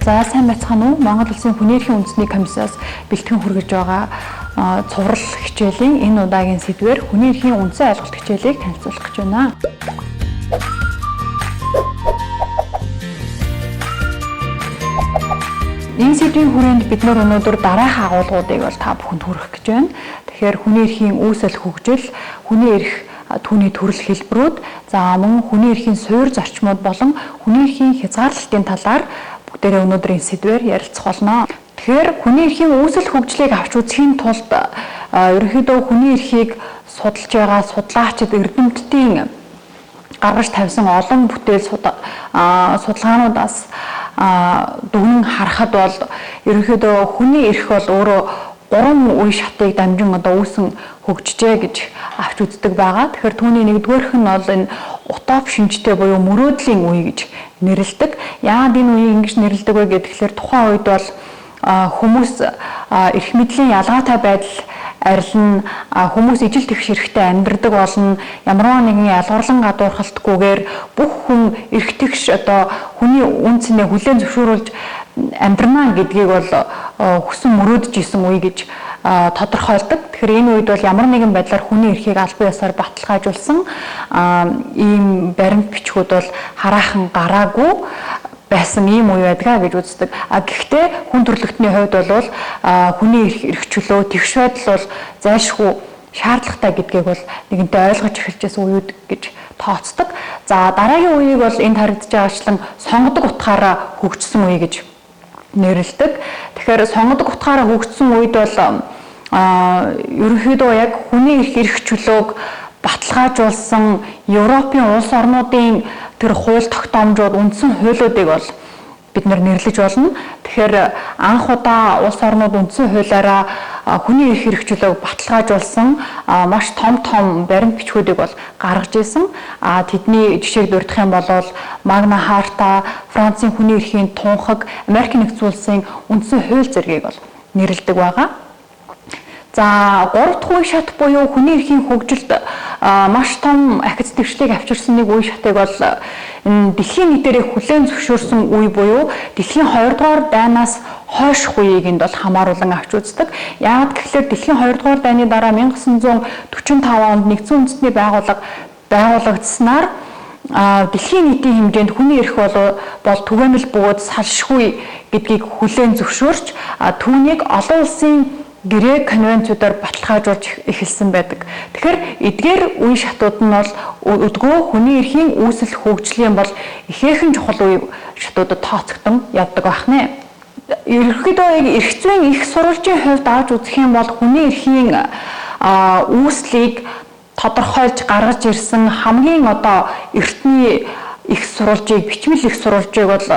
За сайн байцгаана уу? Монгол Улсын хүний эрхийн үндэсний комиссаас бэлтгэн хүргэж байгаа цуврал хичээлийн энэ удаагийн сэдвээр хүний эрхийн үндсэн ойлголт хичээлийг танилцуулах гэж байна. Энэ сэдвийн хүрээнд бид өнөөдөр дараах агуулгуудыг бол та бүхэнд хүргэх гэж байна. Тэгэхээр хүний эрхийн үүсэл хөгжил, хүний эрх түүний төрөл хэлбэрүүд, за мөн хүний эрхийн суурь зарчмууд болон хүний эрхийн хязгаарлалтын талаар бүгдээрээ өнөөдрийн сэдвээр ярилцах болно. Тэгэхээр хүний эрхийн үүсэл хөгжлийг авч үзэхийн тулд ерөнхийдөө хүний эрхийг судалж байгаа судлаачид эрдэмтдийн гаргаж тавьсан олон бүтээл судалгаануудаас дүгнэн харахад бол ерөнхийдөө хүний эрх бол өөрөө 3 үе шатыг дамжин үүсэн хөгжижээ гэж авч үздэг байгаа. Тэгэхээр түүний нэгдүгээрх нь бол энэ утоп шинжтэй буюу мөрөөдлийн үе гэж нэрлэдэг. Яагаад энэ үеийг ингэж нэрлэдэг вэ гэхээр тухайн үед бол хүмүүс эрх мэдлийн ялгаатай байдал арилна, хүмүүс ижил тэгш эрхтэй амьдардаг болно. Ямарваа нэгэн ялгарлан гадуурхалтгүйгээр бүх хүн эрх тэгш хүний үн цэнээ хүлээн зөвшөөрүүлж амьдрнаа гэдгийг бол хүсэн мөрөөдөж исэн үе гэж тодорхойлдог. Тэгэхээр энэ үед бол ямар нэгэн байдлаар хүний эрхийг албан ёсоор баталгаажуулсан ийм баримт бичгүүд бол хараахан гараагүй байсан ийм үе байдгаа гэж үздэг. Гэхдээ хүн төрөлхтний хувьд бол хүний эрх чөлөө тэгш байдал бол зайлшгүй шаардлагатай гэдгийг бол нэгэнтээ ойлгож эхэлжсэн үеуд гэж тооцдог. За дараагийн үеийг бол энд харагдаж байгаачлан сонгодог утгаараа хөгжсөн үе гэж нэрлэдэг. Тэгэхээр сонгодог утгаараа хөгжсөн үед бол ерөнхийдөө яг хүний эрх чөлөөг баталгаажуулсан Европын улс орнуудын тэр хууль тогтоомжууд, үндсэн хуулиудыг бол бид нэрлэж болно. Тэгэхээр анх удаа улс орнууд үндсэн хуулиараа хүний эрх чөлөөг баталгаажуулсан маш том баримт бичгүүдийг бол гаргаж ирсэн. Тэдний жишээг дурдах юм бол Магна Харта, Францын хүний эрхийн тунхаг, Америк нэгдсэн улсын үндсэн хууль зэргийг бол нэрлэдэг байгаа. За 3 дахь үе шат буюу хүний эрхийн хөгжилд маш том ахиц дэвшлиг авчирсан нэг үе шатыг бол энэ дэлхийн нийтээрээ хүлээн зөвшөөрсөн үе буюу дэлхийн 2 дугаар дайнаас хойших үеийг энд бол хамааруулан авч үздэг. Яагаад гэвэл дэлхийн 2 дугаар дайны дараа 1945 онд нэгдсэн үндэстний байгууллага байгуулагдсанаар дэлхийн нийтийн хэмжээнд хүний эрх бол түгээмэл бөгөөд салшгүй гэдгийг хүлээн зөвшөөрч түүнийг олон улсын гэрээ конвенцуудаар баталгаажуулж эхэлсэн байдаг. Тэгэхээр эдгээр үе шатууд нь бол өдгөө хүний эрхийн үүсэл хөгжлийн бол ихээхэн чухал үе шатуудад тооцогдсон явдаг байна. Ерөнхийдөө эрх зүйн их сурвалжийн хувьд авч үзэх юм бол хүний эрхийн үүслийг тодорхойлж гаргаж ирсэн хамгийн эртний их сурвалжийг, бичмэл их сурвалжийг бол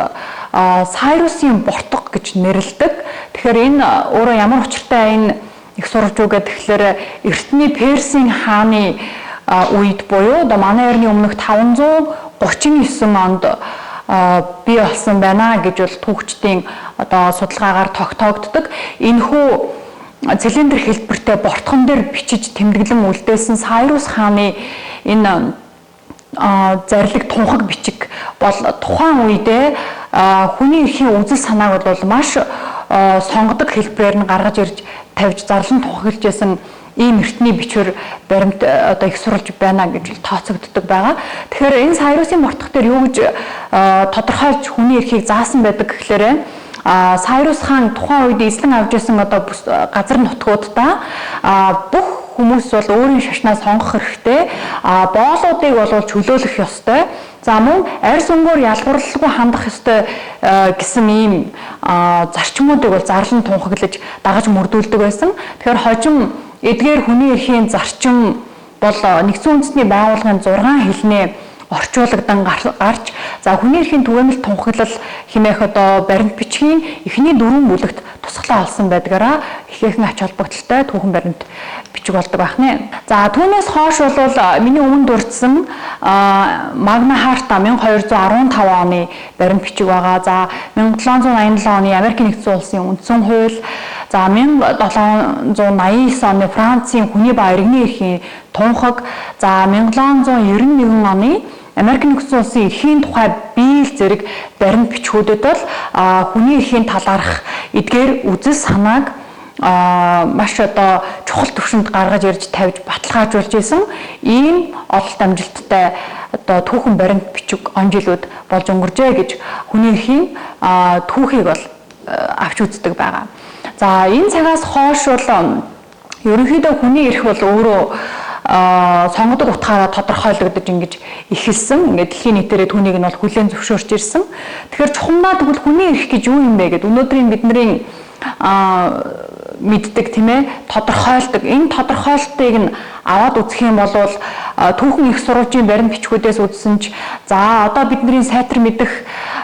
Сайрусын Бортог гэж нэрлэдэг. Тэгэхээр энэ өөрөө ямар учиртай энэ их сурвалж үг гэхээр эртний Персийн хааны үед буюу манай эртний өмнөх 539 онд бий болсон байна гэж бол түүхчдийн судалгаагаар тогтоогддог. Энэхүү цилиндр хэлбэртэй бортгон дээр бичиж тэмдэглэн үлдээсэн Сайрус хааны энэ зарлиг тунхаг бичиг бол тухайн үедээ хүний эрхийн үзэл санааг бол маш сонгодог хэлбэрээр нь гаргаж ирж тавьж зарлан тунхаглаж байсан ийм эртний бичвэр баримт их сурвалж байна гэж тооцогддог байгаа. Тэгэхээр энэ Сайрусын бортгох дээр юу гэж тодорхойлж хүний эрхийг заасан байдаг гэхээр Сайрус хаан тухайн үед эзлэн авч ирсэн газар нутгуудаа бүх хүмүүс бол өөрийн шашнаа сонгох хэрэгтэй. Боолуудыг бол чөлөөлөх ёстой. За мөн арьс өнгөөр ялгуурлалгүй хандах ёстой гэсэн ийм зарчмуудыг бол зарлан тунхаглаж дагаж мөрдүүлдэг байсан. Тэгэхээр хожим эдгээр хүний эрхийн зарчим бол нэгдсэн үндэсний байгууллагын 6 хэлнээ орчуулагдан гарч хүний эрхийн түгээмэл тунхаглал хэмээх баримт бичгийн эхний 4 бүлэгт тусгалаа олсон байдгаараа ихээхэн ач холбогдолтой түүхэн баримт бичиг болдог байна. За түүнээс хойш бол миний өмнө дурдсан Магна Харта 1215 оны баримт бичиг байгаа. За 1787 оны Америк нэгдсэн улсын үндсэн хууль, за 1789 оны Францын хүний ба иргэний эрхийн тунхаг, за 1791 оны Америк нэгдсэн улсын эрхийн тухай биел зэрэг баримт бичиг бичгүүдэд бол хүний эрхийн талаарх эдгээр үзэл санааг маш одоо чухал түвшинд гаргаж ирж тавьж баталгаажуулж исэн ийм ололт амжилттай одоо түүхэн баримт бичиг он жилүүд болж өнгөржээ гэж хүний эрхийн түүхийг бол авч үздэг байгаа. За энэ цагаас хойш бол ерөнхийдөө хүний эрх бол өөрөө сонгодог утгаараа тодорхойлогдож ингэж эхэлсэн. Ингээд дэлхийн нийтээрээ түүнийг нь бол хүлээн зөвшөөрч ирсэн. Тэгэхээр чухамдаа тэгвэл хүний эрх гэж юу юм бэ гэд өнөөдрийн бидний мэддэг тийм ээ тодорхойлдог. Энэ тодорхойлтыг нь аваад үзэх юм бол түүхэн их сурвалжийн баримт бичгүүдээс үзсэн ч за одоо бидний сайтар мэдэх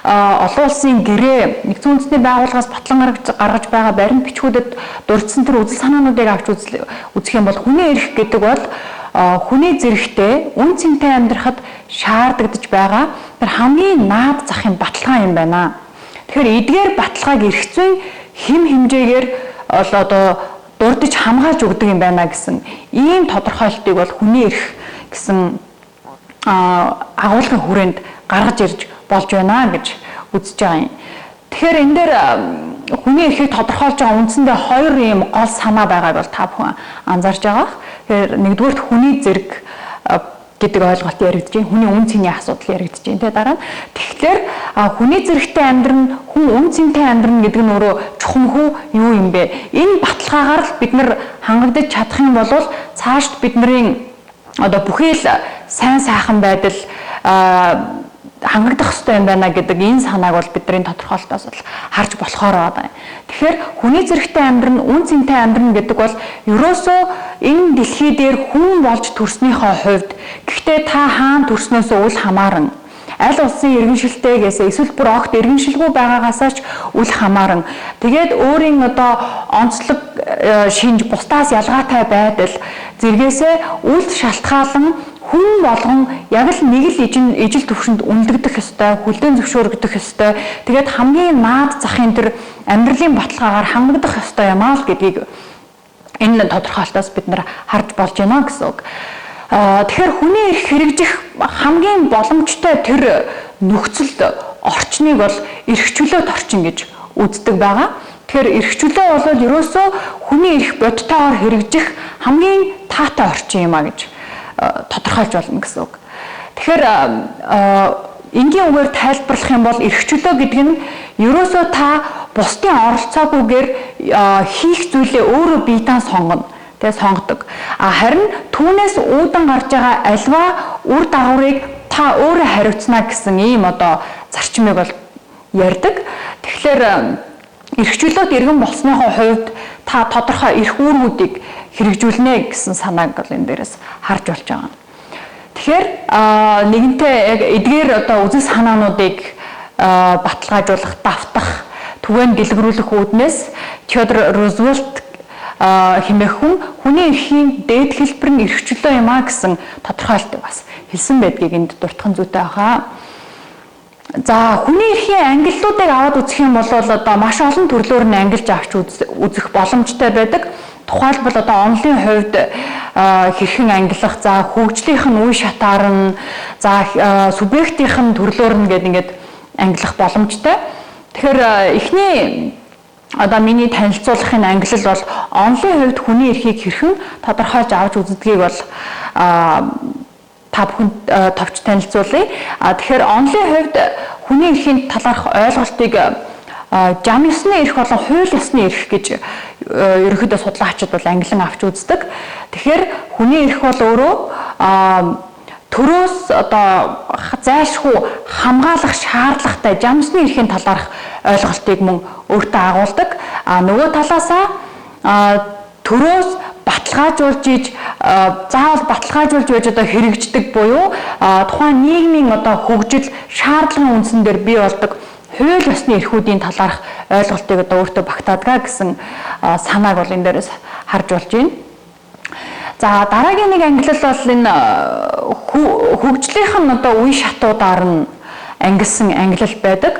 олон улсын гэрээ нэгдсэн үндэсний байгууллагаас батлан гаргаж байгаа баримт бичгүүдэд дурдсан тэр үзэл санаануудыг авч үзэх юм бол хүний эрх гэдэг бол хүний зэрэгтэй үн цэнтэй амьдрахад шаардагдж байгаа тэр хамгийн наад захын баталгаа юм байна. Тэгэхээр эдгээр баталгааг эрх зүйн хэм хэмжээгээр одоо дурдж хамгаалж өгдөг юм байна гэсэн ийм тодорхойлтыг бол хүний эрх гэсэн агуулгын хүрээнд гаргаж ирж болж байна гэж үзэж байгаа юм. Тэгэхээр энэ дээр хүний эрхийг тодорхойлж байгаа үндсэндээ хоёр ийм гол санаа байгааг бол та бүхэн анзаарч байгаа. Тэгэхээр нэгдүгээрт хүний зэрэг гэдэг ойлголт яригдж байна. Хүний үн цэний асуудал яригдж байна. Тэ дараа нь тэгэхээр хүний зэрэгтэй амьдран хүн үн цэнтэй амьдран гэдэг нь өөрөө чухамхүү юу юм бэ? Энэ баталгаагаар л бид нар хангагдаж чадах юм бол цаашд бидний одоо бүхий л сайн сайхан байдал хангагдах ёстой юм байна гэдэг энэ санааг бол бидний тодорхойлолтоос бол харж болохоор байна. Тэгэхээр хүний зэрэгтэй амьдран үн цэнтэй амьдран гэдэг бол ерөөсөө энэ дэлхий дээр хүн болж төрснийхөө хувьд гэхдээ та хаана төрснөөсөө үл хамааран аль улсын иргэншилтэйгээс эсвэл бүр огт иргэншилгүй байгаагаас ч үл хамааран тэгээд өөрийн одоо онцлог шинж бусдаас ялгаатай байдал зэргээсээ үл шалтгаалan хүн болгон яг л нэг л ижил төвшөнд үнэлэгдэх ёстой, хүлээн зөвшөөрөгдөх ёстой. Тэгээд хамгийн наад захын тэр амьдралын баталгаагаар хангагдах ёстой юм аа л гэдгийг энэ тодорхойлолтоос бид нар харж болж байна гэсэн үг. Тэгэхээр хүний эрх хэрэгжих хамгийн боломжтой тэр нөхцөлд орчныг бол эрхчлөөт орчин гэж үздэг байгаа. Тэгэхээр эрхчлөө бол ерөөсөө хүний эрх бодтойгоор хэрэгжих хамгийн таатай орчин юм а гэж тодорхойлж болно гэсэн үг. Тэгэхээр энгийн үгээр тайлбарлах юм бол эрхчлөө гэдэг нь ерөөсөө та бусдын оролцоогүйгээр хийх зүйлээ өөрөө биедээ сонгоно. Тэгээ сонгодог. Харин түүнээс уудан гарч байгаа альва үр дагаврыг та өөрөө хариуцна гэсэн ийм одоо зарчмыг бол ярьдаг. Тэгэхээр эрхчлөөт иргэн болсныхоо хувьд та тодорхой эрх үүргүүдийг хэрэгжүүлнэ гэсэн санааг бол энэ дээрээс харж болж байгаа. Тэгэхээр нэгэнтээ яг эдгээр одоо үзэл санаануудыг баталгаажуулах, давтах, түгээн дэлгэрүүлэх үүднээс Теодор Рузвельт хэмээх хүн хүний эрхийн дээд хэлбэр нь эрхчлөө юм а гэсэн тодорхойлтыг бас хэлсэн байдгийг энд дуртахын зүйтэй байгаа. За хүний эрхийн ангиллуудыг аваад үзэх юм бол одоо маш олон төрлөөр нь ангилж авч үзэх боломжтой байдаг. Тухайлбал одоо онлын хувьд хэрхэн ангилах, за хөгжлийнх нь үе шатаар нь, за субъектийнх нь төрлөөр нь гэдэг ингээд ангилах боломжтой. Тэгэхээр эхний одоо миний танилцуулахын ангилал бол онлын хувьд хүний эрхийг хэрхэн тодорхойлж авч үздгийг бол та бүхэнд товч танилцуулъя. Тэгэхээр онлын хувьд хүний эрхийн талаарх ойлголтыг жам ёсны эрх болон хууль ёсны эрх гэж ерөнхийдөө судлаачид бол ангилан авч үздэг. Тэгэхээр хүний эрх бол өөрөө төрөөс одоо зайлшгүй хамгаалах шаардлагатай жам ёсны эрхийн талаарх ойлголтыг мөн өөртөө агуулдаг. Нөгөө талаасаа төрөөс баталгаажуулж иж заавал баталгаажуулж байж одоо хэрэгждэг буюу тухайн нийгмийн одоо хөгжил шаардлагын үндсэн дээр бий болдог хууль ёсны эрхүүдийн талаарх ойлголтыг одоо өөртөө багтаадаг гэсэн санааг бол энэ дээрээс харж болж байна. За дараагийн нэг ангилал бол энэ хөгжлийнх нь одоо үе шатуудаар нь ангилсан ангилал байдаг.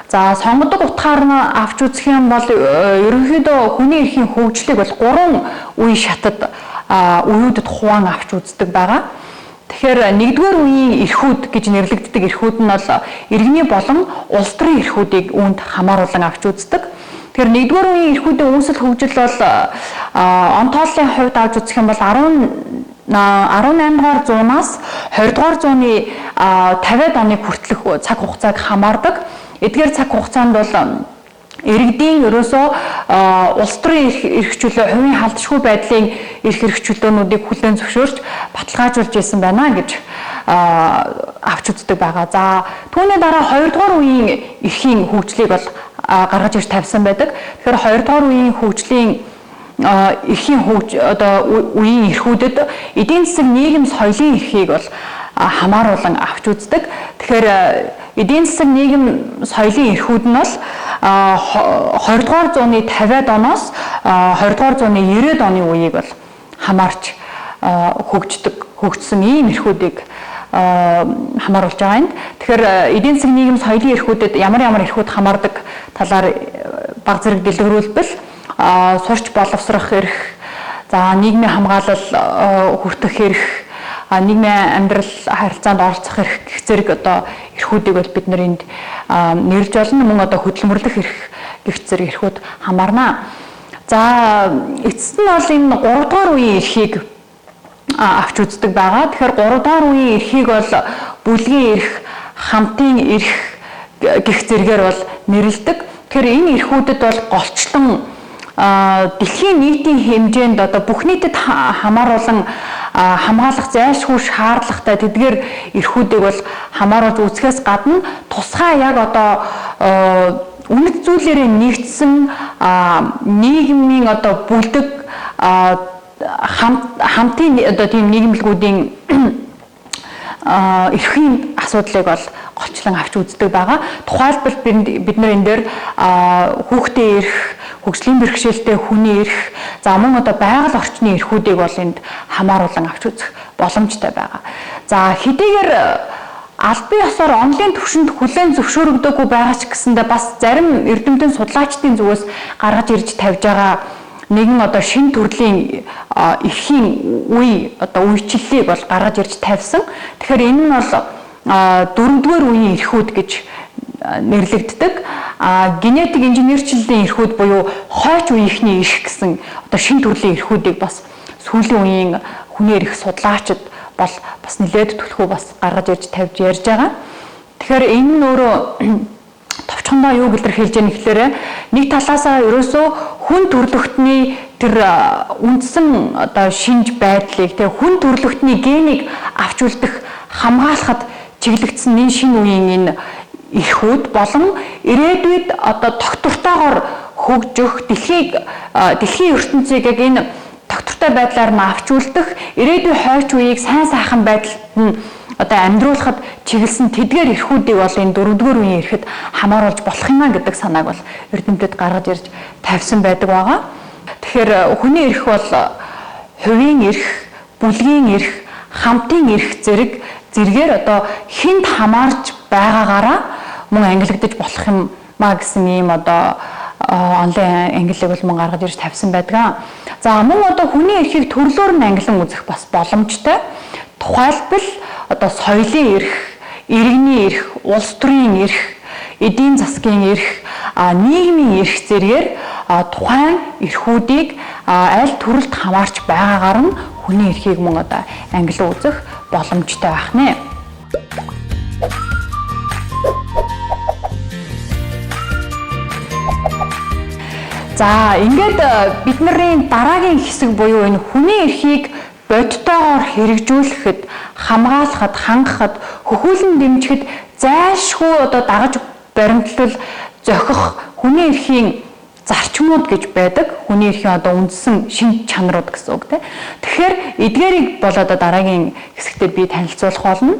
За сонгодог утгаар нь авч үзэх юм бол ерөнхийдөө хүний эрхийн хөгжлийг бол 3 үе шатад үеүүдэд хуваан авч үздэг байгаа. Тэгэхээр нэгдүгээр үеийн эрхүүд гэж нэрлэгддэг эрхүүд нь бол иргэний болон улс төрийн эрхүүдийг үүнд хамааруулан авч үздэг. Тэгэхээр нэгдүгээр үеийн эрхүүдийн үүсэл хөгжил бол онтооллын хувьд авч үзэх юм бол 18 дугаар зуунаас 20 дугаар зууны 50-ад оны хүртэлх цаг хугацааг хамаардаг. Эдгээр цаг хугацаанд бол иргэдийн ерөөсөө улс төрийн эрх чөлөө, хувийн халдшгүй байдлын эрх чөлөөнүүдийг хүлээн зөвшөөрч баталгаажуулж ирсэн байна гэж авч үздэг байгаа. За түүний дараа 2 дугаар үеийн эрхийн хөгжлийг бол гаргаж ирж тавьсан байдаг. Тэгэхээр 2 дугаар үеийн хөгжлийн эрхийн үеийн эрхүүдэд эдийн засаг, нийгэм, соёлын эрхийг бол хамааруулан авч үздэг. Тэгэхээр эдийн засаг, нийгэм, соёлын эрхүүд нь бол 20 дугаар зууны 50-ад оноос 20 дугаар зууны 90-ад оны үеийг бол хамаарч хөгжсөн ийм эрхүүдийг хамааруулж байгаа юм. Тэгэхээр эдийн засаг, нийгэм, соёлын эрхүүдэд ямар эрхүүд хамаардаг талаар бага зэрэг дэлгэрүүлбэл сурч боловсрох эрх, за нийгмийн хамгаалал хүртэх эрх, нийгмийн амьдрал харилцаанд оролцох эрх гэх зэрэг эрхүүдийг бол бид нэрэнд нэрлж болно. Мөн хөдөлмөрлөх эрх гэх зэрэг эрхүүд хамаарна. За эцэст нь бол энэ 3 дугаар үеийн эрхийг авч үздэг байгаа. Тэгэхээр 3 дугаар үеийн эрхийг бол бүлгийн эрх, хамтын эрх гэх зэргээр бол нэрлэдэг. Тэгэхээр энэ эрхүүдэд бол голчлон дэлхийн нийтийн хэмжээнд бүх нийтэд хамааруулан хамгаалах зайлшгүй шаардлагатай тэдгээр эрхүүдийг бол хамааруулж үзэхээс гадна тусгай яг үнэт зүйлээрээ нэгдсэн нийгмийн бүлдэг хамтын тийм нийгэмлэгүүдийн эрхийн асуудлыг бол голчлон авч үздэг байгаа. Тухайлбал бид нар энэ дээр хүүхдийн эрх, хөгжлийн бэрхшээлтэй хүний эрх, за мөн байгаль орчны эрхүүдийг бол энд хамааруулан авч үзэх боломжтой байгаа. За хэдийгээр албан ёсоор онлын түвшинд хүлээн зөвшөөрөгдөөгүй байгаа ч гэсэндээ бас зарим эрдэмтэн судлаачдын зүгээс гаргаж ирж тавьж байгаа нэгэн шинэ төрлийн эрхийн үйлчлэлийг бол гаргаж ирж тавьсан. Тэгэхээр энэ нь бол 4-р үеийн эрхүүд гэж нэрлэгддэг. Генетик инженерчлэлийн эрхүүд буюу хойч үеийнхний эрх гэсэн шинэ төрлийн эрхүүдийг бас сүүлийн үеийн хүний эрх судлаачид бол бас нэлээд түлхүү бас гаргаж ирж тавьж ярьж байгаа. Тэгэхээр энэ нь өөрөө товчхондоо юу илэрхийлж байгаа гэхээр нэг талаасаа ерөөсөө хүн төрлөختний тэр үндсэн шинж байдлыг хүн төрлөختний генийг авч үлдэх хамгаалахад чиглэгдсэн энэ шинэ үеийн энэ эрхүүд болон ирээдүйд тогтвортойгоор хөгжих дэлхийн ертөнцийг яг энэ тогтвортой байдлаар нь авч үлдэх ирээдүйн хойч үеийг сайн сайхан байдалд нь амьдруулахад чиглэсэн тэдгээр эрхүүдийг бол энэ 4-р үеийн эрхэд хамааруулж болох юм а гэдэг санааг бол эрдэмтэд гаргаж ирж тавьсан байдаг байгаа. Тэгэхээр хүний эрх бол хувийн эрх, бүлгийн эрх, хамтын эрх зэргээр хүнд хамаарч байгаагаараа мөн ангилагдаж болох юм маа гэсэн ийм онлайн ангиллыг бол мөн гаргаж ирж тавьсан байдаг. За мөн хүний эрхийг төрлөөр нь ангилан үзэх бас боломжтой. Тухайлбал соёлын эрх, иргэний эрх, улс төрийн эрх, эдийн засгийн эрх, нийгмийн эрх зэргээр тухайн эрхүүдийг аль төрөлд хамаарч байгаагаар нь хүний эрхийг мөн ангилан үзэх боломжтой байх нэ. За ингээд бидний дараагийн хэсэг буюу энэ хүний эрхийг бодтойгоор хэрэгжүүлэхэд, хамгаалахад, хангахад, хөхүүлэн дэмжихэд зайлшгүй дагаж баримтлал зохих хүний эрхийн зарчмууд гэж байдаг. Хүний эрхийн үндсэн шинж чанарууд гэсэн үг тийм. Тэгэхээр эдгээрийг бол дараагийн хэсэгтээ би танилцуулах болно.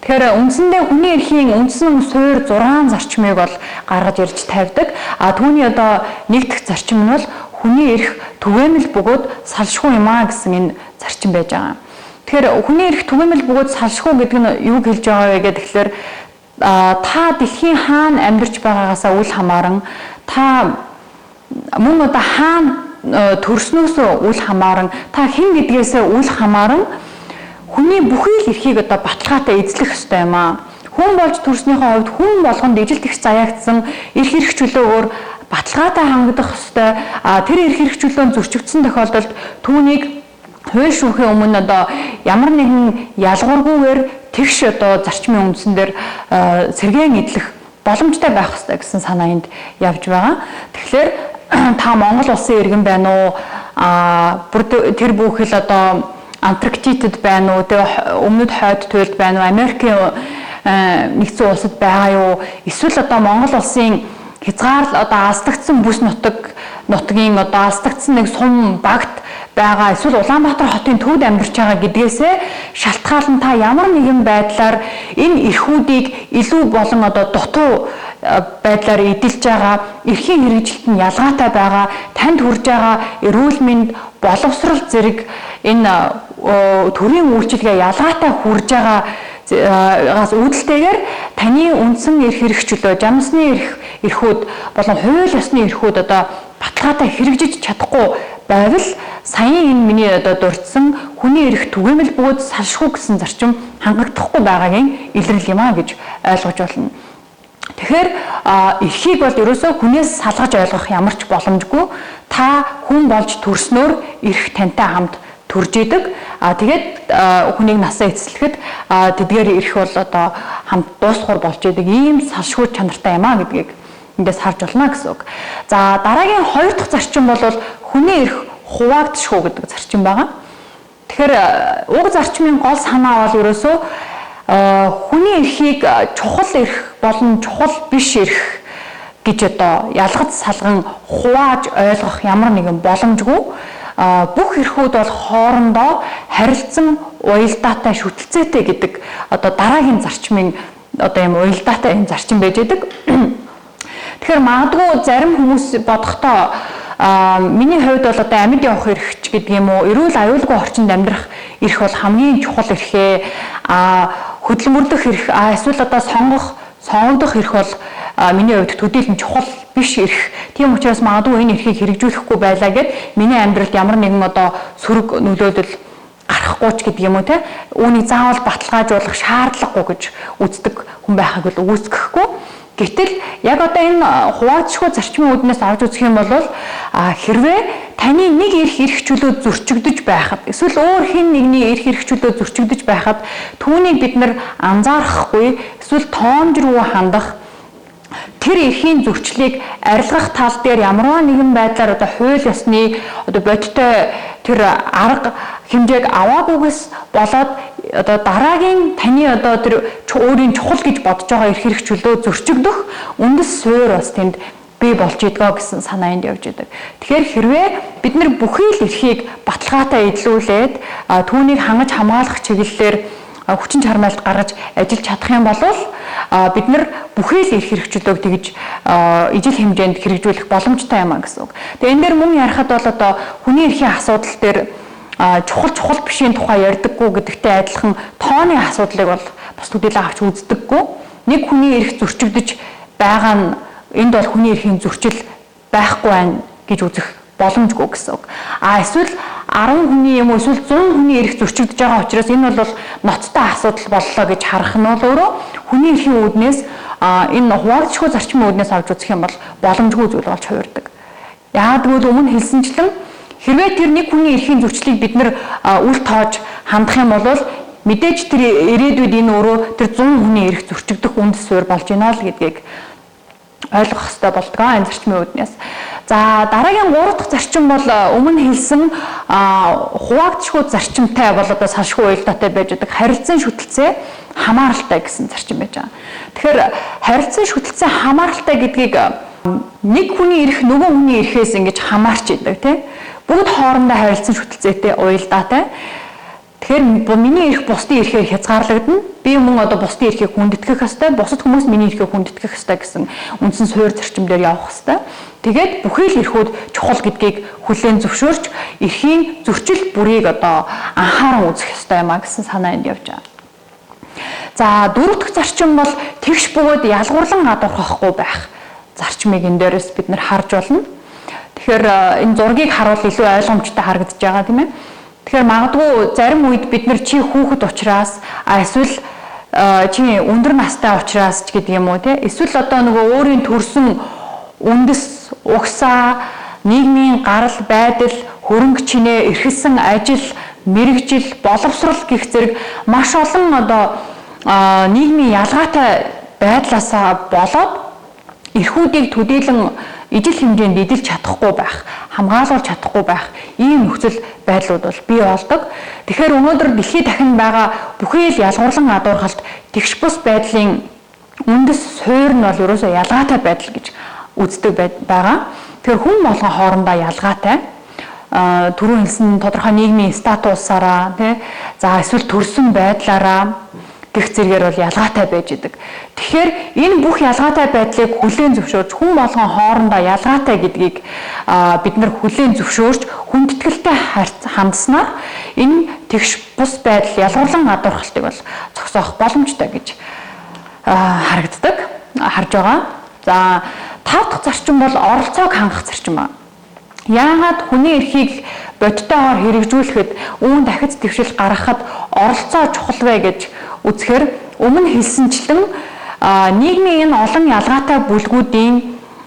Тэгэхээр үндсэндээ хүний эрхийн үндсэн суурь 6 зарчмыг бол гаргаж ирж тавьдаг. Түүний нэг дахь зарчим нь бол хүний эрх түгээмэл бөгөөд салшгүй юм а гэсэн энэ зарчим байж байгаа. Тэгэхээр хүний эрх түгээмэл бөгөөд салшгүй гэдэг нь юу хэлж байгаа вэ гэхээр та дэлхийн хаана амьдарч байгаагаасаа үл хамааран та мөн хаана төрснөөсөө үл хамааран та хэн гэдгээсээ үл хамааран хүний бүхий л эрхийг одоо баталгаатай эзлэх ёстой юм аа. Хүн болж төрснийхөө хувьд хүн болгонд ижил тэгш заяагдсан эрх чөлөөгөөр баталгаатай хангадах ёстой. Тэр эрх чөлөө зөрчигдсөн тохиолдолд түүнийг хууль шүүхийн өмнө одоо ямар нэгэн ялгуургүйгээр тэгш одоо зарчмын үндсэн дээр сэргээн эдлэх боломжтой байх ёстой гэсэн санаа энд явж байгаа. Тэгэхээр та Монгол улсын иргэн байна уу? Тэр бүхэл одоо Антарктикт байна уу? Тэгээ өмнөд хойд туйлд байна уу? Америкийн нэгдсэн улсад байгаа юу? Эсвэл одоо Монгол улсын хязгаар одоо алсдагдсан бүс нутгийн одоо алсдагдсан нэг сум багт байгаа эсвэл Улаанбаатар хотын төвд амьдарч байгаа гэдгээсээ шалтгаалan та ямар нэгэн байдлаар энэ эрхүүдийг илүү болон одоо дутуу байдлаар эдэлж байгаа эрхийн хэрэгжилтэнд ялгаатай байгаа танд хүрж байгаа эрүүл мэнд боловсрол зэрэг энэ төрийн үйлчилгээ ялгаатай хүрж байгаагаас үүдэлтэйгээр таны үндсэн эрх хэрэгчлөө жамсны эрхүүд болон хууль ёсны эрхүүд одоо баталгаатай хэрэгжиж чадахгүй байвал саяын энэ миний одоо дурдсан хүний эрх түгээмэл бөгөөд салшгүй гэсэн зарчим хангагдахгүй байгаагийн илрэл юм а гэж ойлгож болно. Тэгэхээр эрхийг бол ерөөсөө хүнээс салгаж ойлгох ямар ч боломжгүй. Та хүн болж төрснөөр эрх тантай хамт төрж идэг. Тэгээд хүнийг насаа эцэслэхэд тэдгээр эрх бол одоо хамт дуусхур болж идэг. Ийм салшгүй чанартай юм а гэдгийг эндээс харж болно гэсэн үг. За дараагийн хоёр дахь зарчим бол хүний эрх хуваагдшгүй гэдэг зарчим байгаа. Тэгэхээр уг зарчмын гол санаа бол ерөөсөө хүний эрхийг чухал эрх болон чухал биш эрх гэж одоо ялгаж салган хувааж ойлгох ямар нэгэн боломжгүй. Бүх эрхүүд бол хоорондоо харилцан уялдаатай шүтэлцээтэй гэдэг одоо дараагийн зарчмын одоо юм уялдаатай энэ зарчим байж байдаг. Тэгэхээр магадгүй зарим хүмүүс бодохдоо миний хувьд бол одоо амьд явах эрх ч гэдэг юм уу, эрүүл аюулгүй орчинд амьдрах эрх бол хамгийн чухал эрхээ. Хөдөлмөрлөх эрх, эсвэл одоо сонгогдох эрх бол миний хувьд төдийлөн чухал биш эрх. Тийм учраас магадгүй энэ эрхийг хэрэгжүүлэхгүй байлаа гэд миний амьдралд ямар нэгэн одоо сөрөг нөлөөлөл гарахгүй ч гэдэг юм уу те. Үүнийг заавал баталгаажуулах шаардлагагүй гэж үздэг хүн байхаг бол үүсгэхгүй. Гэтэл яг одоо энэ хуваагдшгүй зарчмын үүднээс авч үзэх юм бол хэрвээ таны нэг эрх чөлөө зөрчигдөж байхад эсвэл өөр хэн нэгний эрх чөлөө зөрчигдөж байхад түүнийг бид нар анзаарахгүй эсвэл тоомж руу хандах тэр эрхийн зөрчлийг арилгах тал дээр ямарваа нэгэн байдлаар одоо хууль ёсны одоо бодиттой тэр арга хэмжээг аваагүйгээс болоод одоо дараагийн таны одоо тэр өөрийн чухал гэж бодож байгаа эрх чөлөө зөрчигдөх үндэс суурь бас тэнд бий болж идэгоо гэсэн санаа энд явж идэг. Тэгэхээр хэрвээ бид нар бүхий л эрхийг баталгаатай эдлүүлээд түүнийг хангаж хамгаалах чиглэлээр хүчин чармайлт гаргаж ажиллаж чадах юм бол бид нар бүхий л эрх хэрэгчлөөг тэгж ижил хэмжээнд хэрэгжүүлэх боломжтой юм а гэсэн үг. Тэгээ энэ дээр мөн ярихад бол одоо хүний эрхийн асуудал дээр чухал бишийн тухай ярьдаггүй гэдэгтэй адилхан тооны асуудлыг бол бас төдийлөн авч үздэггүй. Нэг хүний эрх зөрчигдөж байгаа нь энд бол хүний эрхийн зөрчил байхгүй байна гэж үзэх боломжгүй гэсэн үг. Эсвэл 10 хүний юм уу эсвэл 100 хүний эрх зөрчигдөж байгаа учраас энэ бол ноцтой асуудал боллоо гэж харах нь бол өөрөө хүний эрхийн үүднээс энэ хуваагдшгүй зарчмын үүднээс авч үзэх юм бол боломжгүй зүйл болж хувирдаг. Яагад гэвэл өмнө хэлсэнчлэн хэрвээ тэр нэг хүний эрхийн зөрчлийг бид нар үл тоож хандах юм бол мэдээж тэр ирээдүйд энэ өөрөө тэр 100 хүний эрх зөрчигдөх үндэс суурь болж байна л гэдгийг ойлгох хэрэгтэй болдгоо энэ зарчмын үүднээс. За дараагийн 3 дахь зарчим бол өмнө хэлсэн хуваагдшгүй зарчимтай бол одоо салшгүй уялдаатай байж байгаа харилцан шүтэлцээ хамааралтай гэсэн зарчим байж байгаа. Тэгэхээр харилцан шүтэлцээ хамааралтай гэдгийг нэг хүний эрх нөгөө хүний эрхээс ингэж хамаарч идэг тийм. Бүгд хоорондоо харилцан шүтэлцээтэй уялдаатай. Тэгэхээр миний эрх бусдын эрхээр хязгаарлагдана. Би мөн одоо бусдын эрхийг хүндэтгэх ёстой, бусад хүмүүс миний эрхийг хүндэтгэх ёстой гэсэн үндсэн суурь зарчимдэр явах ёстой. Тэгээд бүхий л эрхүүд чухал гэдгийг хүлээн зөвшөөрч эрхийн зөрчил бүрийг одоо анхааран үзэх ёстой юм а гэсэн санаа энд явж байгаа. За дөрөв дэх зарчим бол тэгш бөгөөд ялгуурлан гадуурхахгүй байх зарчмыг энэ дээрээс бид нар харж болно. Тэгэхээр энэ зургийг харуул илүү ойлгомжтой харагдаж байгаа тийм ээ. Тэгэхээр магадгүй зарим үед бид нар чи хүүхэд учраас эсвэл чи өндөр настай учраас ч гэдэг юм уу те эсвэл одоо нөгөө өөрийн төрсөн үндэс угсаа нийгмийн гарал байдал хөрөнгө чинээ эрхэлсэн ажил мэрэгжил боловсрол гэх зэрэг маш олон одоо нийгмийн ялгаатай байдлаасаа болоод эрхүүдийг төдийлөн ижил хэмжээнд эдэлж чадахгүй байх, хамгаалуулж чадахгүй байх ийм нөхцөл байдлууд бол бий болдог. Тэгэхээр өнөөдөр дэлхийд дахин байгаа бүхий л ялгуурлан гадуурхалт тэгш бус байдлын үндэс суурь нь бол ерөөсөө ялгаатай байдал гэж үздэг байгаа. Тэгэхээр хүн болгон хоорондоо ялгаатай. Түрүүн хэлсэн тодорхой нийгмийн статусаараа тий за эсвэл төрсөн байдлаараа гэх зэргээр бол ялгаатай байж идэг. Тэгэхээр энэ бүх ялгаатай байдлыг хүлээн зөвшөөрч хүн болгон хоорондоо ялгаатай гэдгийг бид нар хүлээн зөвшөөрч хүндэтгэлтэй хандснаар энэ тэгш бус байдал ялгуурлан гадуурхалтыг бол зогсоох боломжтой гэж харагддаг, харж байгаа. За 5 дахь зарчим бол оролцоог хангах зарчим байна. Яагаад хүний эрхийг бодитойгоор хэрэгжүүлэхэд үүн дахиц дэвшил гаргахад оролцоо чухал вэ гэж үзэхээр өмнө хэлсэнчлэн нийгмийн энэ олон ялгаатай бүлгүүдийн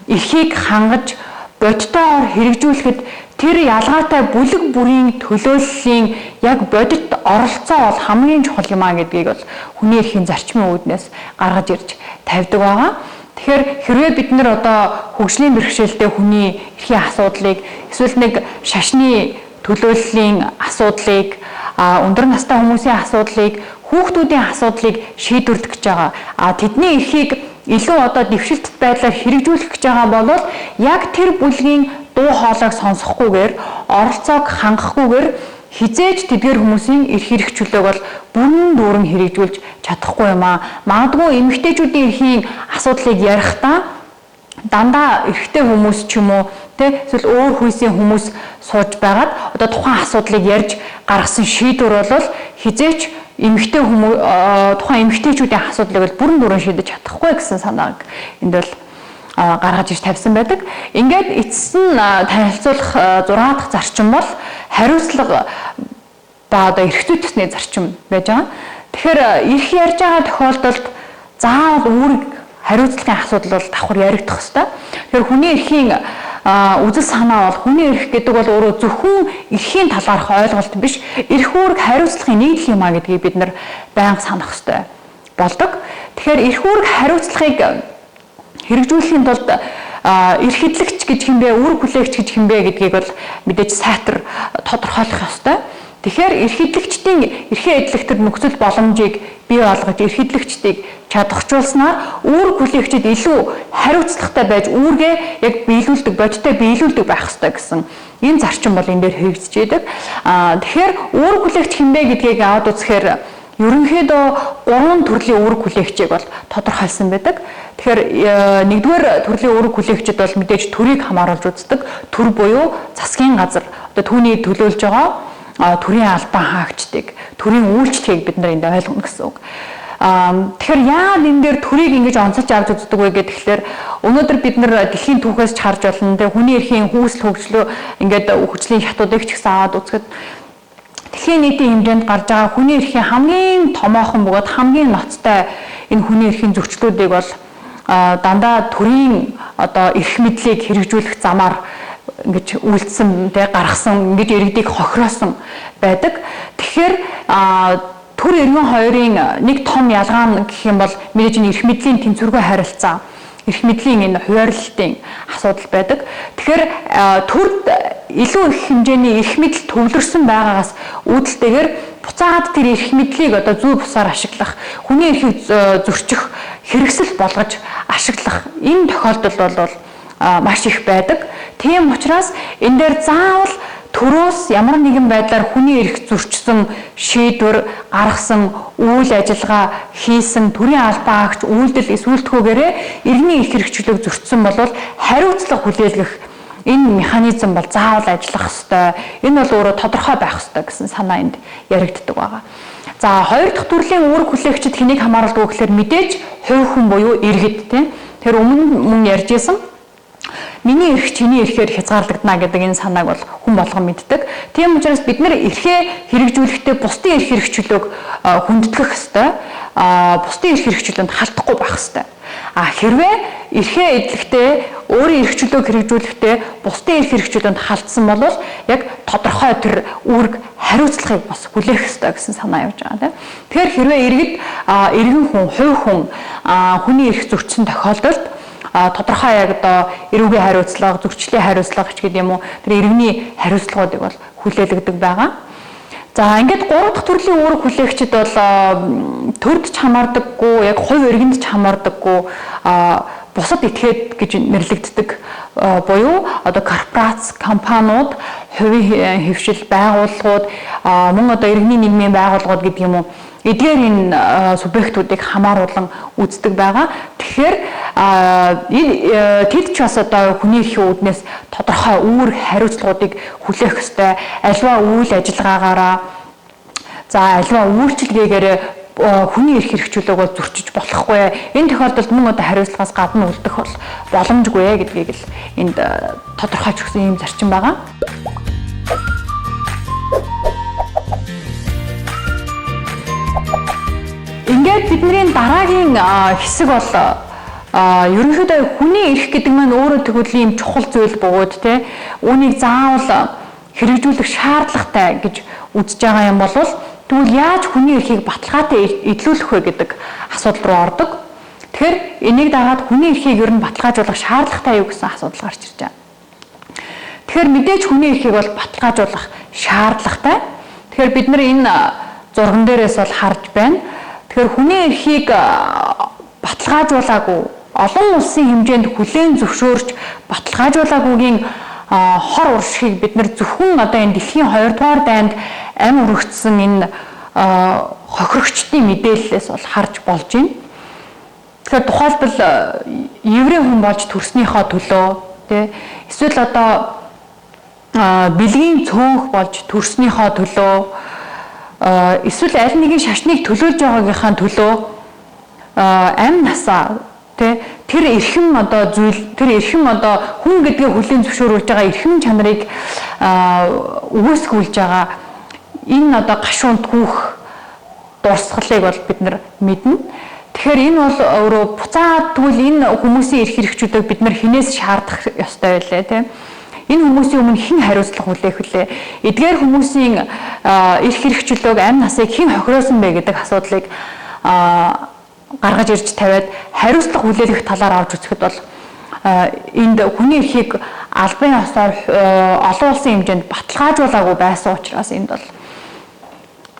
эрхийг хангаж бодитойгоор хэрэгжүүлэхэд тэр ялгаатай бүлэг бүрийн төлөөллийн яг бодит оролцоо бол хамгийн чухал юм а гэдгийг бол хүний эрхийн зарчмын үүднээс гаргаж ирж тавьдаг байгаа. Тэгэхээр хэрвээ бид нар одоо хөгжлийн бэрхшээлтэй хүний эрхийн асуудлыг эсвэл нэг шашны төлөөллийн асуудлыг өндөр настай хүмүүсийн асуудлыг хүүхдүүдийн асуудлыг шийдвэрлэх гэж байгаа. Тэдний эрхийг илүү одоо дэвшилт байдлаар хэрэгжүүлэх гэж байгаа бол яг тэр бүлгийн дуу хоолойг сонсохгүйгээр оролцоог хангахгүйгээр хизээж тэдгээр хүмүүсийн эрх хэрэгчлөөг бол бүрэн дүүрэн хэрэгжүүлж чадахгүй юм аа. Магадгүй эмэгтэйчүүдийн эрхийн асуудлыг ярихдаа дандаа эрэгтэй хүмүүс ч юм уу эсвэл өөр хүйсийн хүмүүс сууж байгаад одоо тухайн асуудлыг ярьж гаргасан шийдвэр бол хизээч эмэгтэй хүмүүс тухайн эмэгтэйчүүдийн асуудлыг бол бүрэн дүүрэн шийдэж чадахгүй гэсэн санааг энд бол гаргаж иж тавьсан байдаг. Ингээд эцэст нь танилцуулах 6 дахь зарчим бол хариуцлага ба одоо эрх зүй төсний зарчим байж байгаа. Тэгэхээр эрх ярьж байгаа тохиолдолд заавал үүрэг хариуцлагын асуудал бол давхар яригдах ёстой. Тэгэхээр хүний эрхийн үзэл санаа бол хүний эрх гэдэг бол өөрөө зөвхөн эрхийн талаарх ойлголт биш, эрх үүрэг хариуцлагын нийтлэл юм а гэдгийг бид нар байнга санах ёстой болдог. Тэгэхээр эрх үүрэг хариуцлагыг хэрэгжүүлэхийн тулд эрх эдлэгч гэж хэмбэ, үүрэг хүлээгч гэж хэмбэ гэдгийг бол мэдээж сайтар тодорхойлох ёстой. Тэгэхээр эрх эдлэгчдийн эрхээ эдлэгтэр нөхцөл боломжийг бий болгож эрх эдлэгчдийг чадахжуулснаар үүрэг хүлээгчид илүү хариуцлагатай байж үүргээ яг биелүүлдэг, бодиттой биелүүлдэг байх ёстой гэсэн энэ зарчим бол энэ дээр хэрэгжиж байдаг. Тэгэхээр үүрэг хүлээгч хэмбэ гэдгийг аваад үзэхээр ерөнхийдөө 3 төрлийн үүрэг хүлээгчийг бол тодорхойлсон байдаг. Тэгэхээр нэгдүгээр төрлийн үүрэг хүлээгчид бол мэдээж төрийг хамааруулж үздэг. Төр буюу засгийн газар одоо түүний төлөөлж байгаа төрийн албан хаагчдыг, төрийн үйлчлэгийг бид нар энд ойлгоно гэсэн үг. Тэгэхээр яагаад энэ дээр төрийг ингэж онцолж авч үздэг вэ гэхээр өнөөдөр бид нар дэлхийн түүхээс ч харж байна. Тэгээ хүний эрхийн хүүсэл хөгжлөө ингээд хөгжлийн хятадыг ч гэсэн аваад үзэхэд дэлхийн нийтийн хэмжээнд гарч байгаа хүний эрхийн хамгийн томоохон бөгөөд хамгийн ноцтой энэ хүний эрхийн зөрчлүүдийг бол дандаа төрийн одоо эрх мэдлийг хэрэгжүүлэх замаар ингэж үйлдсэн гаргасан ингэж иргэдийг хохироосон байдаг. Тэгэхээр төр эргэн хоёрын нэг том ялгаа нь гэх юм бол мэдээж энэ эрх мэдлийн тэнцвэргүй харилцаа, эрх мэдлийн энэ хуваарлалтын асуудал байдаг. Тэгэхээр төрд илүү их хэмжээний эрх мэдэл төвлөрсөн байгаагаас үүдэлтэйгээр буцаагаад тэр эрх мэдлийг одоо зүй бусаар ашиглах, хүний эрхийг зөрчих, хэрэгсэл болгож ашиглах энэ тохиолдол бол маш их байдаг. Тийм учраас энэ дээр заавал төрөөс ямар нэгэн байдлаар хүний эрх зөрчсөн шийдвэр гаргасан, үйл ажиллагаа хийсэн, төрийн албан хаагч үйлдэл эсвэлтгүйгээрээ иргэний эрх хэрэгчлөөг зөрчсөн бол хариуцлага хүлээлгэх энэ механизм бол заавал ажиллах ёстой. Энэ бол өөрөө тодорхой байх ёстой гэсэн санаа энд яригддаг байгаа. За хоёр дахь төрлийн үүрэг хүлээгчид хэнийг хамааруулдаг вэ гэхээр мэдээж хувь хүн буюу иргэд тийм. Тэр өмнө ярьж исэн миний эрх чиний эрхээр хязгаарлагдана гэдэг энэ санааг бол хүн болгон мэддэг. Тийм учраас бид нэр эрхээ хэрэгжүүлэхдээ бусдын эрх хэрэгчлөөг хүндэтгэх ёстой. Бусдын эрх хэрэгчлөөнд халтахгүй байх ёстой. Хэрвээ эрхээ эдлэхдээ өөрийн эрх чөлөөг хэрэгжүүлэхдээ бусдын эрх хэрэгчлөөнд халтсан бол яг тодорхой тэр үүрэг хариуцлагыг бас хүлээх ёстой гэсэн санаа явж байгаа тийм. Тэгэхээр хэрвээ иргэн хүн, хувь хүн хүний эрх зөрчсөн тохиолдолд тодорхой яг одоо эрүүгийн хариуцлага, зөрчлийн хариуцлага ч гэдэг юм уу тэр иргэний хариуцлагуудыг бол хүлээлгдэг байгаа. За ингээд 3 дахь төрлийн үүрэг хүлээгчид бол төрд ч хамаардаггүй, яг хувь иргэнд ч хамаардаггүй бусад этгээд гэж нэрлэгддэг буюу одоо корпорац, компаниуд, хувийн хэвшил байгууллагууд, мөн одоо иргэний нийгмийн байгууллагууд гэдэг юм уу эдгээр энэ субъектуудыг хамааруулан үздэг байгаа. Тэгэхээр тэд ч бас одоо хүний эрхийн үүднээс тодорхой үүрэг хариуцлагуудыг хүлээх ёстой. Аливаа үйл ажиллагаагаараа аливаа үйлчилгээгээр хүний эрх хэрэгжүүлээг бол зөрчиж болохгүй. Энэ тохиолдолд мөн одоо хариуцлагаас гадна үлдэх бол боломжгүй гэдгийг л энд тодорхойч өгсөн юм зарчим байгаа. Ингээд бидний дараагийн хэсэг бол ерөнхийдөө хүний эрх гэдэг маань өөрөө тэгвэл ийм чухал зүйл бөгөөд те үүнийг заавал хэрэгжүүлэх шаардлагатай гэж үзэж байгаа юм бол тэгвэл яаж хүний эрхийг баталгаатай эдлүүлэх вэ гэдэг асуудал руу ордог. Тэгэхээр энийг дагаад хүний эрхийг ер нь баталгаажуулах шаардлагатай юу гэсэн асуудал гарч ирж байгаа. Тэгэхээр мэдээж хүний эрхийг бол баталгаажуулах шаардлагатай. Тэгэхээр бид нар энэ зурган дээрээс бол харж байна. Тэгэхээр хүний эрхийг баталгаажуулаагүй олон улсын хэмжээнд хүлээн зөвшөөрч баталгаажуулаагүйгийн хор уршигыг бид нар зөвхөн одоо энэ дэлхийн 2 дугаар дайнд амь өргөцсөн энэ хохирогчдын мэдээллээс бол харж болж байна. Тэгэхээр тухайлбал еврей хүн болж төрснийхөө төлөө тий эсвэл одоо бэлгийн цөөнх болж төрснийхөө төлөө эсвэл аль нэгэн шашныг төлөөлж байгаагийнхаа төлөө амь насаа тэр эрхэм одоо зүйл тэр эрхэм одоо хүн гэдгээ хүлээн зөвшөөрүүлж байгаа эрхэм чанарыг өгөөсгүүлж байгаа энэ одоо гашуунд түүх дурсгалыг бол бид нар мэднэ. Тэгэхээр энэ бол өөрөө буцаад тэгвэл энэ хүмүүсийн эрх хэрэгчлөөг бид нар хинээс шаардах ёстой байлээ тийм. Энэ хүмүүсийн өмнө хэн хариуцлага хүлээх вүлээ? Эдгээр хүмүүсийн эрх хэрэгчлөөг амь насыг хэн хохироосон бэ гэдэг асуудлыг гаргаж ирж тавиад хариуцлага хүлээлгэх талаар авч үзэхэд бол энд хүний эрхийг албан ёсоор олон улсын хэмжээнд баталгаажуулаагүй байсан учраас энд бол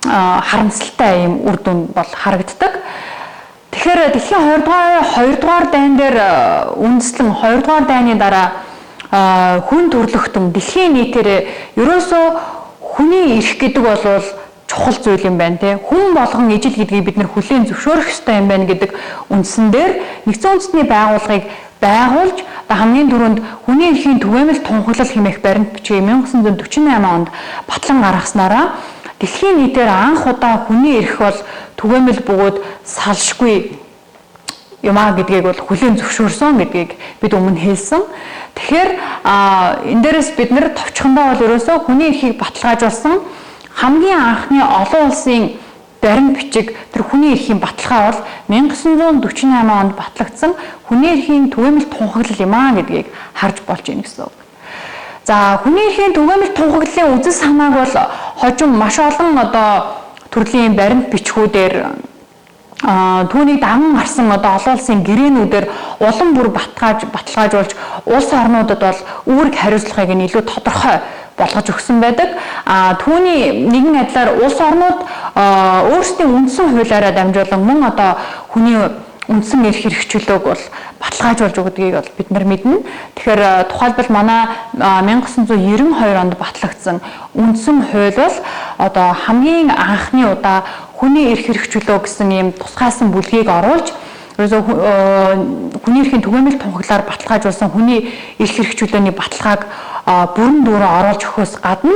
харамсалтай юм үр дүн бол харагддаг. Тэгэхээр дэлхийн 2 дугаар дайн дээр үндэслэн 2 дугаар дайны дараа хүн төрлөختөн дэлхийн нийтээр ерөөсөө хүний эрх гэдэг бол чухал зүйл юм байна тий. Хүн болгон ижил гэдгийг бид нар хүлээн зөвшөөрөх ёстой юм байна гэдэг үндсэн дээр нэгдсэн үндэстний байгууллагыг байгуулж хамгийн түрүүнд хүний эрхийн түгээмэл тунхаглал хэмээх баримт бичгийг 1948 онд батлан гаргаснараа дэлхийн нийтээр анх удаа хүний эрх бол түгээмэл бөгөөд салшгүй юм гэдгийг бол хүлээн зөвшөөрсөн гэдгийг бид өмнө хэлсэн. Тэгэхээр энэ дээрээс бид нэр товчхондоо бол ерөөсөө хүний эрхийг баталгаажуулсан хамгийн анхны олон улсын баримт бичиг тэр хүний эрхийн баталгаа бол 1948 онд батлагдсан хүний эрхийн түгээмэл тунхаглал юм гэдгийг харж болж байна гэсэн үг. За хүний эрхийн түгээмэл тунхаглалын үзэл санааг бол хожим маш олон одоо төрлийн баримт бичгүүдээр түүнийг даган гарсан одоо олон улсын гэрээнүүдээр улам бүр баталгаажуулж улс орнуудад бол үүрэг хариуцлагыг нь илүү тодорхой болгож өгсөн байдаг. Түүний нэгэн адилаар улс орнууд өөрсдийн үндсэн хуулиараа дамжуулан мөн одоо хүний үндсэн эрх хэрэгчлөөг бол баталгаажуулж өгдгийг бол бид нар мэднэ. Тэгэхээр тухайлбал манай 1992 онд батлагдсан үндсэн хууль бол одоо хамгийн анхны удаа хүний эрх хэрэгчлөө гэсэн ийм тусгайсан бүлгийг оруулж хүний эрхийн түгээмэл тунхаглалаар баталгаажуулсан хүний эрх хэрэгчлөөний баталгааг бүрэн дүүрэн оруулж өгөхөөс гадна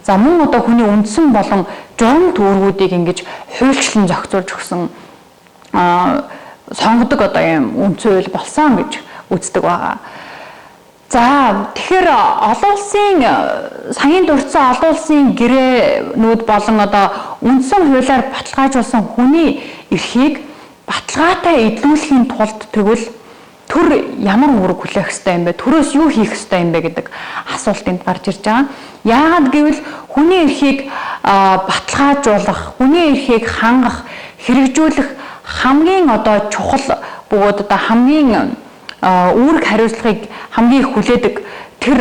за мөн одоо хүний үндсэн болон журам төвөргүүдийг ингэж хуульчлан зохицуулж өгсөн сонгодог одоо ийм үндсэн хууль болсон гэж үздэг байгаа. За тэгэхээр олон улсын саяын дурдсан олон улсын гэрээнүүд болон одоо үндсэн хуулиар баталгаажуулсан хүний эрхийг баталгаатай эдлүүлэхийн тулд тэгвэл төр ямар үүрэг хүлээх ёстой юм бэ? Төрөөс юу хийх ёстой юм бэ гэдэг асуулт энд гарч ирж байгаа. Яагаад гэвэл хүний эрхийг баталгаажуулах, хүний эрхийг хангах, хэрэгжүүлэх хамгийн одоо чухал бөгөөд одоо хамгийн үүрэг хариуцлагыг хамгийн их хүлээдэг тэр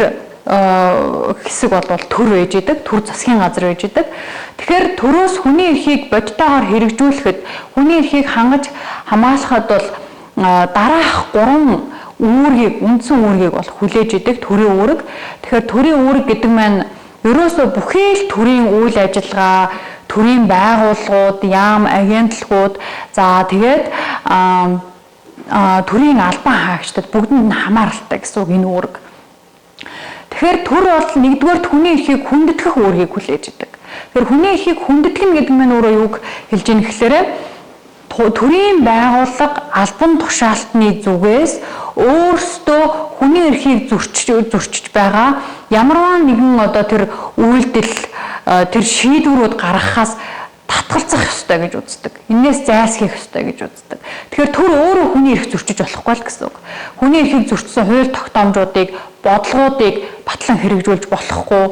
хэсэг бол төр байж идэг, төр засгийн газар байж идэг. Тэгэхээр төрөөс хүний эрхийг бодитойгоор хэрэгжүүлэхэд, хүний эрхийг хангаж хамгаалахад бол дараах 3 үүргийг, үндсэн үүргийг бол хүлээж идэг төрийн үүрэг. Тэгэхээр төрийн үүрэг гэдэг маань ерөөсөө бүхий л төрийн үйл ажиллагаа, төрийн байгууллагууд, яам, агентлагууд, за тэгээд төрийн албан хаагчдад бүгдэнд нь хамааралтай гэсэн үг энэ үүрэг. Тэгэхээр төр бол нэгдүгээр хүний эрхийг хүндэтгэх үүргийг хүлээж идэг. Тэгэхээр хүний эрхийг хүндэтгэх гэдэг нь өөрөө юуг хэлж ийн гэхээр төрийн байгууллага албан тушаалтны зүгээс өөрсдөө хүний эрхийг зөрчиж байгаа ямарваа нэгэн одоо тэр үйлдэл тэр шийдвэрүүд гаргахаас татгалзах ёстой гэж үздэг. Энээс зайлсхийх ёстой гэж үздэг. Тэгэхээр төр өөрөө хүний эрх зөрчиж болохгүй л гэсэн үг. Хүний эрхийг зөрчсөн хууль тогтоомжуудыг, бодлогуудыг батлан хэрэгжүүлж болохгүй,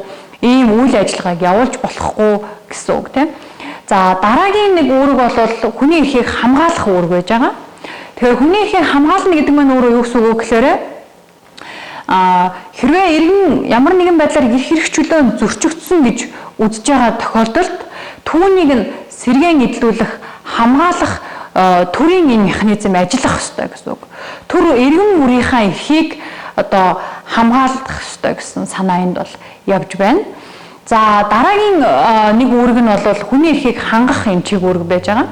ийм үйл ажиллагааг явуулж болохгүй гэсэн үг тийм. За дараагийн нэг үүрэг бол хүний эрхийг хамгаалах үүрэг байж байгаа. Тэгэхээр хүний эрхийг хамгаална гэдэг нь өөрөө юу гэсэн үг вэ гэхээр хэрвээ иргэн ямар нэгэн байдлаар эрх хэрэгчлөө зөрчигдсөн гэж үзэж байгаа тохиолдолд түүнийг нь сэргээн эдлүүлэх, хамгаалах төрийн энэ механизм ажиллах ёстой гэсэн үг. Төр иргэн бүрийнхээ эрхийг одоо хамгаалах ёстой гэсэн санаа энд бол явж байна. За дараагийн нэг үүрэг нь бол хүний эрхийг хангах энэ чиг үүрэг байж байгаа.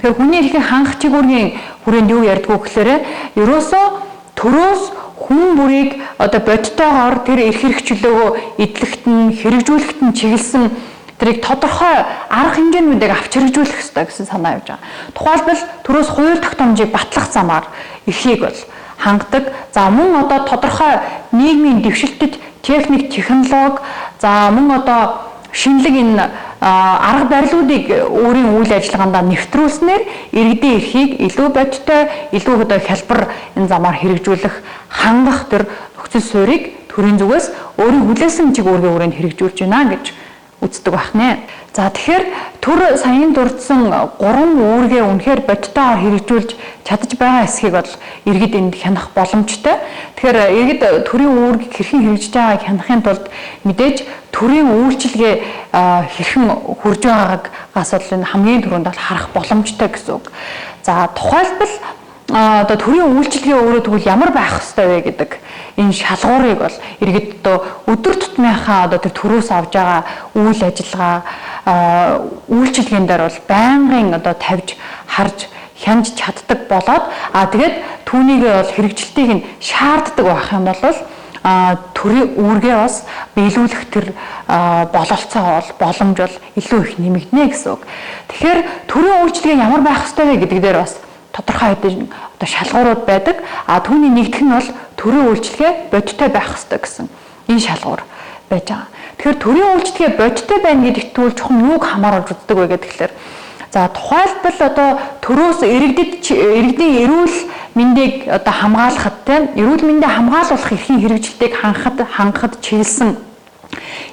Тэгэхээр хүний эрхийг хангах чиг үүргийн хүрээнд юу ярьдгүү гэхээр ерөөсөө төрөөс хүн бүрийг одоо бодитойгоор тэр эрх хэрэгчлөөгөө эдлэхт нь, хэрэгжүүлэхт нь чиглэсэн тэрийг тодорхой арга хэмжээнүүдийг авч хэрэгжүүлэх ёстой гэсэн санаа явж байгаа. Тухайлбал төрөөс хууль тогтоомжийг батлах замаар эрхийг бол хангадаг. За мөн одоо тодорхой нийгмийн дэвшилтэд техник, технологи, за мөн одоо шинэлэг энэ арга барилуудыг өөрийн үйл ажиллагаанд нэвтрүүлснээр иргэдийн эрхийг илүү бодиттой, илүү одоо хялбар энэ замаар хэрэгжүүлэх, хангах тэр нөхцөл суурийг төрийн зүгээс өөрийн хүлээсэн чиг үүргийн хүрээнд хэрэгжүүлж байна гэж үздэг байна. За тэгэхээр төр саяын дурдсан 3 үүргээ үнэхээр бодитойгоор хэрэгжүүлж чадаж байгаа эсхийг бол иргэд энд хянах боломжтой. Тэгэхээр иргэд төрийн үүргийг хэрхэн хэрэгжиж байгааг хянахын тулд мэдээж төрийн үйлчилгээ хэрхэн хүрж байгаагаас бол энэ хамгийн түрүүнд бол харах боломжтой гэсэн үг. За тухайлбал одоо төрийн үйлчилгээ өөрөө тэгвэл ямар байх ёстой вэ гэдэг энэ шалгуурыг бол иргэд одоо өдөр тутмынхаа одоо тэр төрөөс авж байгаа үйл ажиллагаа үйлчилгээнд дээр бол байнгын одоо тавьж харж хянж чаддаг болоод тэгээд түүнийг бол хэрэгжилтийг нь шаарддаг байх юм бол төрийн үүргээ бас биелүүлэх тэр бололцоо боломж бол илүү их нэмэгдэнэ гэсэн үг. Тэгэхээр төрийн үйлчилгээ ямар байх ёстой вэ гэдэг дээр бас тодорхой хэдэн одоо шалгуурууд байдаг. Түүний нэгдэх нь бол төрийн үйлчилгээ бодиттой байх ёстой гэсэн энэ шалгуур байж байгаа. Тэгэхээр төрийн үйлчилгээ бодиттой байна гэдэгт бол чухам юуг хамааруулж үздэг вэ гэхээр за тухайлбал одоо төрөөс иргэдийн эрүүл мэндийг одоо хамгаалахад тийм эрүүл мэндийг хамгаалуулах эрхийн хэрэгжилтийг хангахад чиглэсэн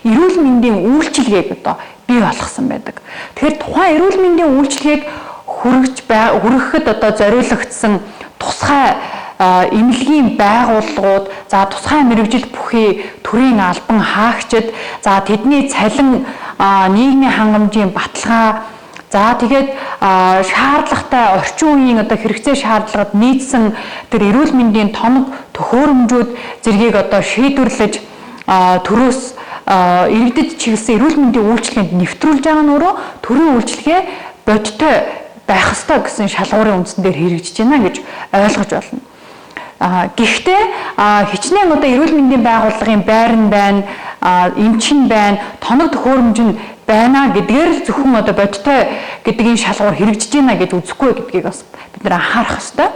эрүүл мэндийн үйлчилгээг одоо бий болгосон байдаг. Тэгэхээр тухайн эрүүл мэндийн үйлчилгээг хүргэхэд одоо зориулагдсан тусгай эмнэлгийн байгууллагууд, за тусгай мэргэжил бүхий төрийн албан хаагчид, за тэдний цалин нийгмийн хангамжийн баталгаа, за тэгээд шаардлагатай орчин үеийн одоо хэрэгцээ шаардлагад нийцсэн тэр эрүүл мэндийн тоног төхөөрөмжүүд зэргийг одоо шийдвэрлэж төрөөс иргэдэд чиглэсэн эрүүл мэндийн үйлчилгээнд нэвтрүүлж байгаа нь өөрөө төрийн үйлчилгээ бодиттой байх ёстой гэсэн шалгуурын үндсэн дээр хэрэгжиж байна гэж ойлгож байна. Гэхдээ хичнээн одоо эрүүл мэндийн байгууллагын байран байна, эмчин байна, тоног төхөөрөмж нь байна гэдгээр л зөвхөн одоо бодиттой гэдгийн шалгуур хэрэгжиж байна гэж үзэхгүй гэдгийг бас бид нэр анхаарах ёстой.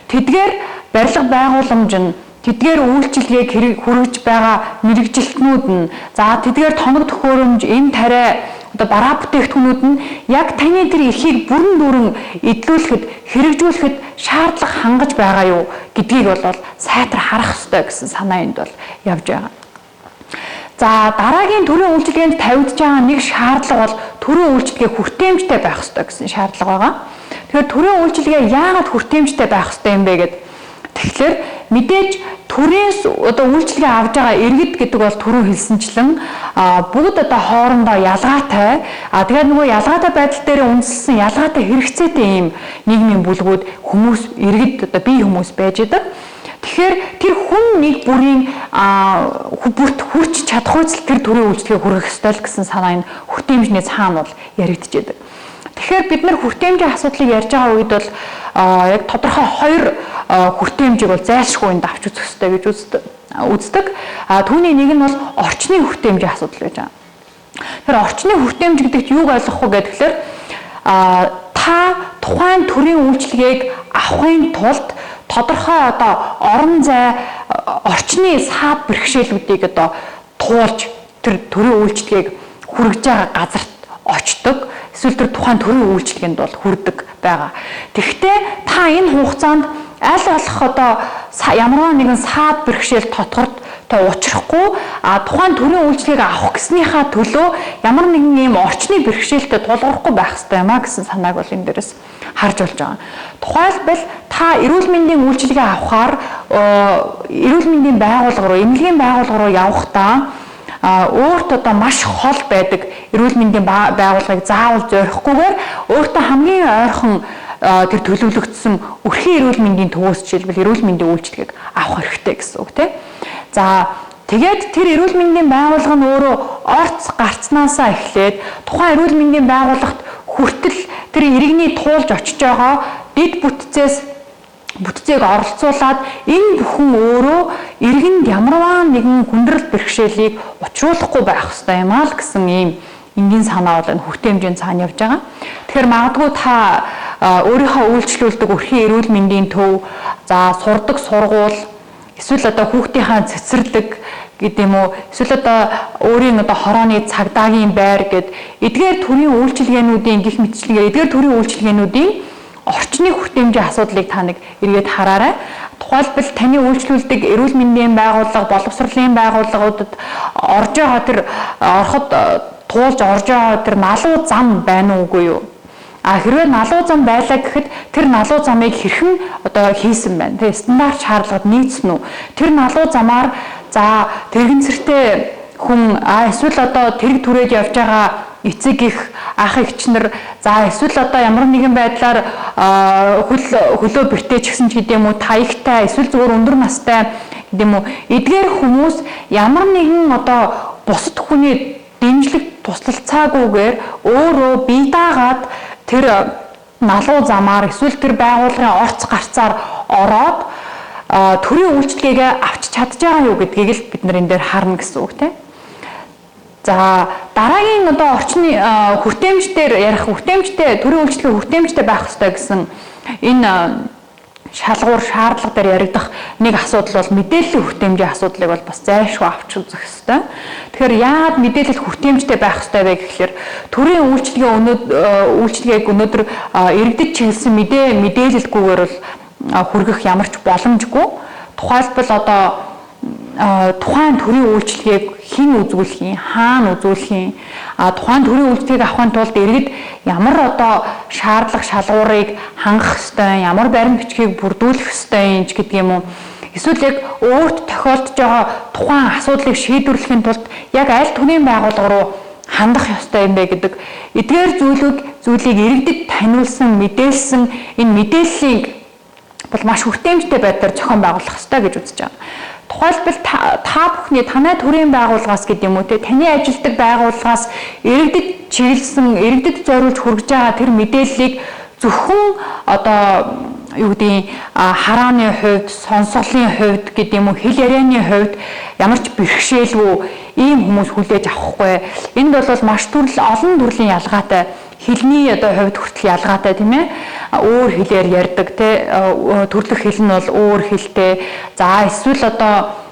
Тэдгээр барилга байгууламж нь тэдгээр үйлчилгээг хүргэж байгаа мэрэгжилтнүүд нь за тэдгээр тоног төхөөрөмж энэ тариа одоо бараа бүтээгдэхүүнүүд нь яг таны тэр эрхийг бүрэн дүүрэн эдлүүлэхэд хэрэгжүүлэхэд шаардлага хангаж байгаа юу гэдгийг бол сайтар харах ёстой гэсэн санаа энд бол явж байгаа. За дараагийн төрийн үйлчилгээнд тавигдж байгаа нэг шаардлага бол төрийн үйлчилгээ хүртээмжтэй байх ёстой гэсэн шаардлага байгаа. Тэгэхээр төрийн үйлчилгээ яагаад хүртээмжтэй байх ёстой юм бэ гэдэг. Тэгэхээр мэдээж төрийн одоо үйлчилгээ авж байгаа иргэд гэдэг бол түрүү хэлсэнчлэн бүгд одоо хоорондоо ялгаатай. Тэгээд нөгөө ялгаатай байдал дээр үндэслэн ялгаатай хэрэгцээтэй ийм нийгмийн бүлгүүд хүмүүс иргэд одоо бие хүмүүс байж байгаа. Тэгэхээр тэр хүн нэг бүрийн бүрт хүрч чадах үйл тэр төрийн үйлчлэгээ хүргэх ёстой л гэсэн санаа энэ хүртээмжний цаана бол яригдчихэдэг. Тэгэхээр бид нар хүртээмжийн асуудлыг ярьж байгаа үед бол яг тодорхой хоёр хүртээмжийг бол зайлшгүй энд авч үзэх ёстой гэж үздэг. Түүний нэг нь бол орчны хүртээмжийн асуудал гэж байна. Тэгэхээр орчны хүртээмж гэдэгт юуг ойлгох вэ гэхээр та тухайн төрийн үйлчлэгийг авахын тулд тодорхой одоо орон зай орчны саад бэрхшээлүүдийг одоо туулж тэр төрийн үйлчлэгийг хүргэж байгаа газарт очдог. Эсвэл тэр тухайн төрийн үйлчлэгэнд бол хүрдэг байгаа. Тэгэхдээ та энэ хугацаанд аль болох одоо ямар нэгэн саад бэрхшээл тотгорд та учрахгүй тухайн төрийн үйлчлэгийг авах гэснийхаа төлөө ямар нэгэн ийм орчны бэрхшээлтэй тулгарахгүй байх хэрэгтэй юм а гэсэн санааг бол энэ дээрээс харж болж байгаа. Тухайлбал та эрүүл мэндийн үйлчилгээ авахаар эрүүл мэндийн байгууллага руу, эмнэлгийн байгууллага руу явахдаа өөрт одоо маш хол байдаг эрүүл мэндийн байгууллагыг заавал зорихгүйгээр өөртөө хамгийн ойрхон тэр төлөвлөгдсөн өрхийн эрүүл мэндийн төвөөс жишээлбэл эрүүл мэндийн үйлчилгээг авах хэрэгтэй гэсэн үг тийм. За тэгээд тэр эрүүл мэндийн байгууллага нь өөрөө орц гарцнаасаа эхлээд тухайн эрүүл мэндийн байгууллагт хүртэл тэр иргэний туулж очиж байгаа дэд бүтцээг оролцуулаад энэ бүхэн өөрөө иргэнд ямарваа нэгэн хүндрэл бэрхшээлийг учруулахгүй байх ёстой юм аа л гэсэн ийм энгийн санаа бол энэ хүртээмжийн цаана явж байгаа. Тэгэхээр магадгүй та өөрийнхөө үйлчлүүлдэг өрхийн эрүүл мэндийн төв, за сурдаг сургууль, эсвэл одоо хүүхдийнхаа цэцэрлэг гэдэг юм уу, эсвэл одоо өөрийн одоо хорооны цагдаагийн байр гэд эдгээр төрлийн үйлчилгээнүүдийн гих мэтчлэгээр эдгээр төрлийн үйлчилгээнүүдийн орчны хүртээмжийн асуудлыг та нэг эргээд хараарай. Тухайлбал таны үйлчлүүлдэг эрүүл мэндийн байгууллага, боловсролын байгууллагуудад орж байгаа тэр ороход туулж орж байгаа тэр налуу зам байна уугүй юу? Хэрвээ налуу зам байлаа гэхэд тэр налуу замыг хэрхэн одоо хийсэн байна? Тэгээ стандарт шаардлагад нийцсэн үү? Тэр налуу замаар за тэрэгцэртэй хүн эсвэл одоо тэрэг түрээд явж байгаа эцэг их ах эгчнэр за эсвэл одоо ямар нэгэн байдлаар хөлөө бэртэж гисэн ч гэдэм үү таягтай эсвэл зөвхөн өндөр настай гэдэм үү эдгээр хүмүүс ямар нэгэн одоо бусад хүний дэмжлэг туслалцаагүйгээр өөрөө бие даагаад тэр налуу замаар эсвэл тэр байгууллагын орц гарцаар ороод төрийн үйлчлэгээ авч чадж байгаа юу гэдгийг л бид нар энэ дээр харна гэсэн үг тийм. За дараагийн одоо орчны хүртээмжээр ярих хүртээмжтэй төрийн үйлчлэгээ хүртээмжтэй байх ёстой гэсэн энэ шалгуур шаардлага дээр яригдах нэг асуудал бол мэдээллийн хүртээмжийн асуудлыг бол бас зайлшгүй авч үзэх ёстой. Тэгэхээр яагаад мэдээлэл хүртээмжтэй байх ёстой вэ гэхээр төрийн үйлчлэгээг өнөөдөр иргэдэд чиглэсэн мэдээлэлгүйгээр бол хүргэх ямар ч боломжгүй. Тухайлбал одоо тухайн төрийн үйлчлэгийг хэн үзүүлэх юм, хаана үзүүлэх юм, тухайн төрийн үйлчлэгийг авахын тулд иргэд ямар одоо шаардлага шалгуурыг хангах ёстой, ямар баримт бичгийг бүрдүүлэх ёстой юм ч гэдэг юм уу. Эсвэл яг өөрт тохиолдож байгаа тухайн асуудлыг шийдвэрлэхийн тулд яг аль төрлийн байгууллага руу хандах ёстой юм бэ гэдэг эдгээр зүйлийг иргэдэд таниулсан, мэдээлсэн энэ мэдээллийг бол маш хүртээмжтэй байдлаар зохион байгуулах ёстой гэж үзэж байна. Тухайлбал та бүхний танай төрийн байгууллагаас гэдэг юм уу те таны ажилтдаг байгууллагаас иргэдэд чиглэсэн иргэдэд зориулж хүргэж байгаа тэр мэдээллийг зөвхөн одоо юу гэдгийг харааны хувьд, сонсголын хувьд гэдэг юм уу хэл ярианы хувьд ямар ч бэрхшээлгүй ийм хүмүүс хүлээж авахгүй. Энд бол маш олон төрлийн ялгаатай хэлний одоо хувьд хүртэл ялгаатай тийм ээ. Өөр хэлээр ярьдаг те төрлөх хэл нь бол өөр хэлтэй. За эсвэл одоо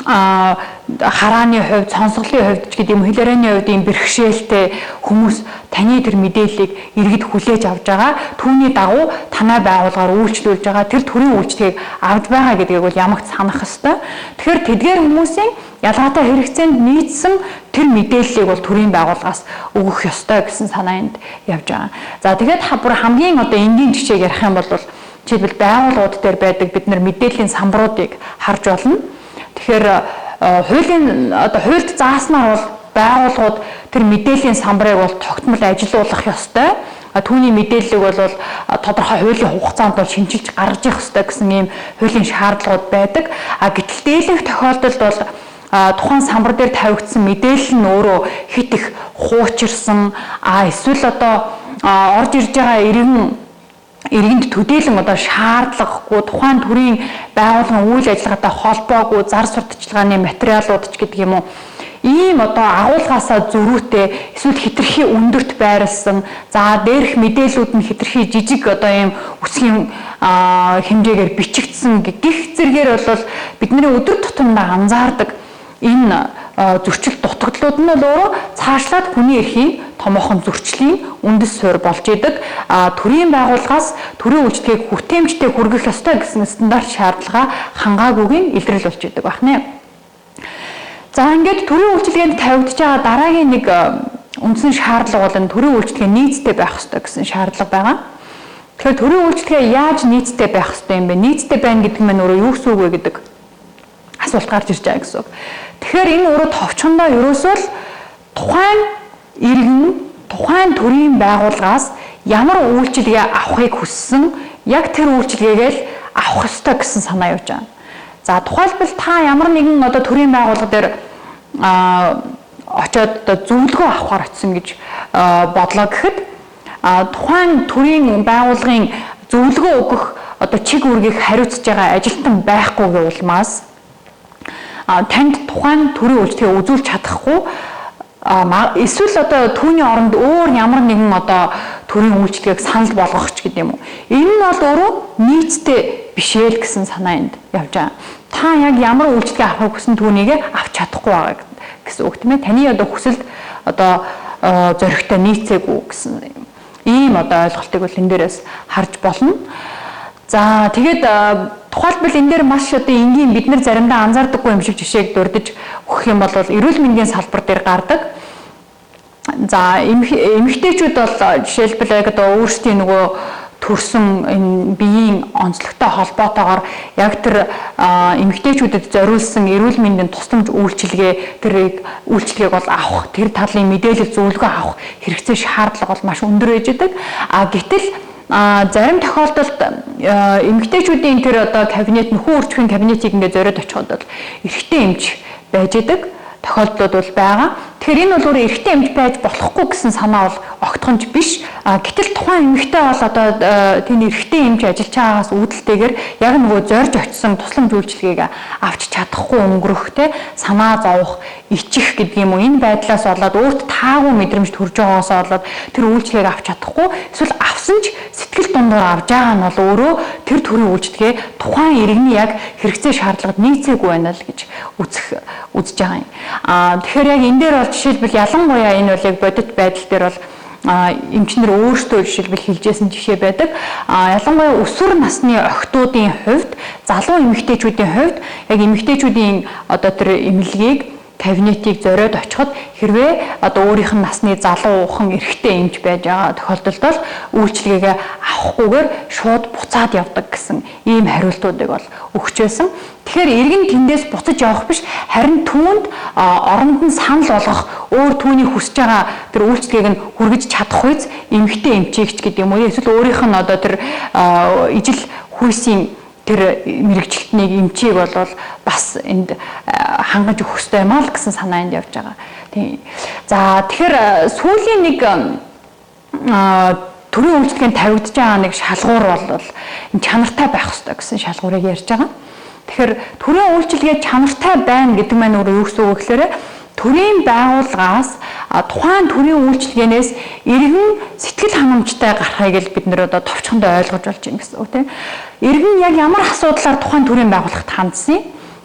харааны хувьд, сонсголын хувьд ч гэдэг юм хэлээрээний хувьд ийм бэрхшээлтэй хүмүүс таны тэр мэдээллийг иргэд хүлээж авж байгаа. Түүний дагуу танай байгууллагаар үйлчлүүлж байгаа тэр төрийн үйлчлэгийг авж байгаа гэдгийг бол ямагт санах ёстой. Тэгэхээр тэдгээр хүмүүсийн ялгаатай хэрэгцээнд нийцсэн тэр мэдээллийг бол төрийн байгууллагаас өгөх ёстой гэсэн санаа энд явж байгаа. За тэгээд бүр хамгийн одоо энгийн жишээг ярих юм бол жишээлбэл байгууллагууд дээр байдаг бид нар мэдээллийн самбаруудыг харж болно. Тэгэхээр хуулийн одоо хуульд зааснаар бол байгууллагууд тэр мэдээллийн самбарыг бол тогтмол ажилуулах ёстой. Түүний мэдээллийг бол тодорхой хуулийн хугацаанд бол шинжилж гаргаж явах ёстой гэсэн ийм хуулийн шаардлагууд байдаг. Гэтэл дийлэнх тохиолдолд бол тухайн самбар дээр тавигдсан мэдээлэл нь өөрөө хит их хуучирсан эсвэл одоо орж ирж байгаа иргэнд төдийлөн одоо шаардлагагүй тухайн төрийн байгууллагын үйл ажиллагаатай холбоогүй зар сурталчилгааны материалууд ч гэдэг юм уу ийм одоо агуулгаасаа зөрүүтэй эсвэл хитрхи өндөрт байрлсан за дээрх мэдээллүүд нь хитрхи жижиг одоо ийм үсгийн хэмжээгээр бичигдсэн гэх зэргээр бол бидний өдөр тутамдаа анзаардаг энэ зөрчил дутагдлууд нь бол өөрөө цаашлаад хүний эрхийн томоохон зөрчлийн үндэс суурь болж идэг. Төрийн байгууллагаас төрийн үйлчлэгийг хүртээмжтэй хүргэх ёстой гэсэн стандарт шаардлага хангаагүйгийн илрэл болж идэг байна. За ингээд төрийн үйлчлэгээнд тавигдж байгаа дараагийн нэг үндсэн шаардлага бол төрийн үйлчлэгээ нийцтэй байх ёстой гэсэн шаардлага байгаа. Тэгэхээр төрийн үйлчлэгээ яаж нийцтэй байх ёстой юм бэ? Нийцтэй байна гэдэг нь өөрөө юу гэсэн үг вэ гэдэг асуулт гарч ирж байгаа гэсэн үг. Тэгэхээр энэ өөрөө товчхондоо ерөөсөө л тухайн иргэн, тухайн төрийн байгууллагаас ямар үйлчилгээ авахыг хүссэн, яг тэр үйлчилгээгээ л авах ёстой гэсэн санаа явж байгаа. За тухайлбал та ямар нэгэн одоо төрийн байгууллага дээр очиод зөвлөгөө авахар очисон гэж бодлоо гэхэд тухайн төрийн байгууллагын зөвлөгөө өгөх одоо чиг үүргийг хариуцж байгаа ажилтан байхгүйгийн улмаас танд тухайн төрийн үйлчлэгээ үзүүлж чадахгүй эсвэл одоо түүний оронд өөр ямар нэгэн одоо төрийн үйлчлэгийг санал болгох ч гэдэг юм уу. Энэ нь бол өөрөө нийцтэй биш ээ гэсэн санаа энд явж байгаа. Та яг ямар үйлчлэгээ авахыг хүсэн түүнийг авч чадахгүй байгаа гэсэн үг тийм ээ. Таны одоо хүсэлд одоо зоригтой нийцээгүй гэсэн ийм одоо ойлголтыг бол энэ дээрээс харж болно. За тэгээд тухайлбал энэ дээр маш одоо энгийн бид нар заримдаа анзаардаггүй юм шиг жишээг дурдж өгөх юм бол эрүүл мэндийн салбар дээр гардаг. За эмэгтэйчүүд бол жишээлбэл яг одоо өөрсдийн нөгөө төрсөн энэ биеийн онцлогтой холбоотойгоор яг тэр эмэгтэйчүүдэд зориулсан эрүүл мэндийн тусламж үйлчилгээ үйлчилгээг бол авах тэр талын мэдээлэл зөвлөгөө авах хэрэгцээ шаардлага бол маш өндөр байж байдаг. Гэтэл зарим тохиолдолд эмэгтэйчүүдийн тэр одоо кабинет нөхөн үржихийн кабинетийг ингээд зориод очиход бол эрэгтэй эмч байж идэг тохиолдлууд бол байгаа. Тэгэхээр энэ бол өөрөө эрэгтэй эмч байж болохгүй гэсэн санаа бол огтхонч биш. Гэтэл тухайн эмэгтэй бол одоо тийм эрэгтэй эмч ажиллаж байгаагаас үүдэлтэйгээр яг нөгөө зорж очисон тусламж үйлчилгээг авч чадахгүй өнгөрөх те санаа зовох, ичих гэдэг юм уу энэ байдлаас болоод өөрт таагүй мэдрэмж төрж байгаагаас болоод тэр үйлчилгээг авч чадахгүй эсвэл авсан ч сэтгэл дундуур авж байгаа нь бол өөрөө тэр төрлийн үйлчилгээ тухайн иргэний яг хэрэгцээ шаардлагад нийцээгүй байна л гэж үзэж байгаа юм. Тэгэхээр яг энэ дээр бол жишээлбэл ялангуяа энэ бол яг бодит байдал дээр бол эмчнэр өөрсдөө жишээлбэл хэлжсэн жишээ байдаг. Ялангуяа өсвөр насны охтуудын хувьд, залуу эмэгтэйчүүдийн хувьд яг эмэгтэйчүүдийн одоо тэр эмнэлгийг кабинетийг зориод очиход хэрвээ одоо өөрийнх нь насны залуухан эрэгтэй эмч байж байгаа тохиолдолд бол үйлчилгээгээ авахгүйгээр шууд буцаад явдаг гэсэн ийм хариултуудыг бол өгч байсан. Тэгэхээр иргэн тэндээс буцаж явах биш харин түүнд оронд нь санал болгох өөр түүний хүсэж байгаа тэр үйлчилгээг нь хүргэж чадах үйс эмэгтэй эмчигч гэдэг юм уу эсвэл өөрийнх нь одоо тэр ижил хүйсийн тэр мэрэгчлэлтнийг эмчийг бол бас энд хангаж өгөх ёстой юм аа л гэсэн санаа энд явж байгаа. Тийм. За тэгэхээр сүүлийн нэг төрийн үйлчлэгийн тавигдж байгаа нэг шалгуур бол энэ чанартай байх ёстой гэсэн шалгуурыг ярьж байгаа. Тэгэхээр төрийн үйлчлэгээ чанартай байна гэдэг маань өөрөө юу гэсэн үг гэхээр төрийн байгууллагаас тухайн төрийн үйлчилгээнээс иргэн сэтгэл ханамжтай гарахыг л бид нэр одоо товчхондоо ойлгож болж байна гэсэн үг тийм. Иргэн яг ямар асуудлаар тухайн төрийн байгууллагт хандсан юм?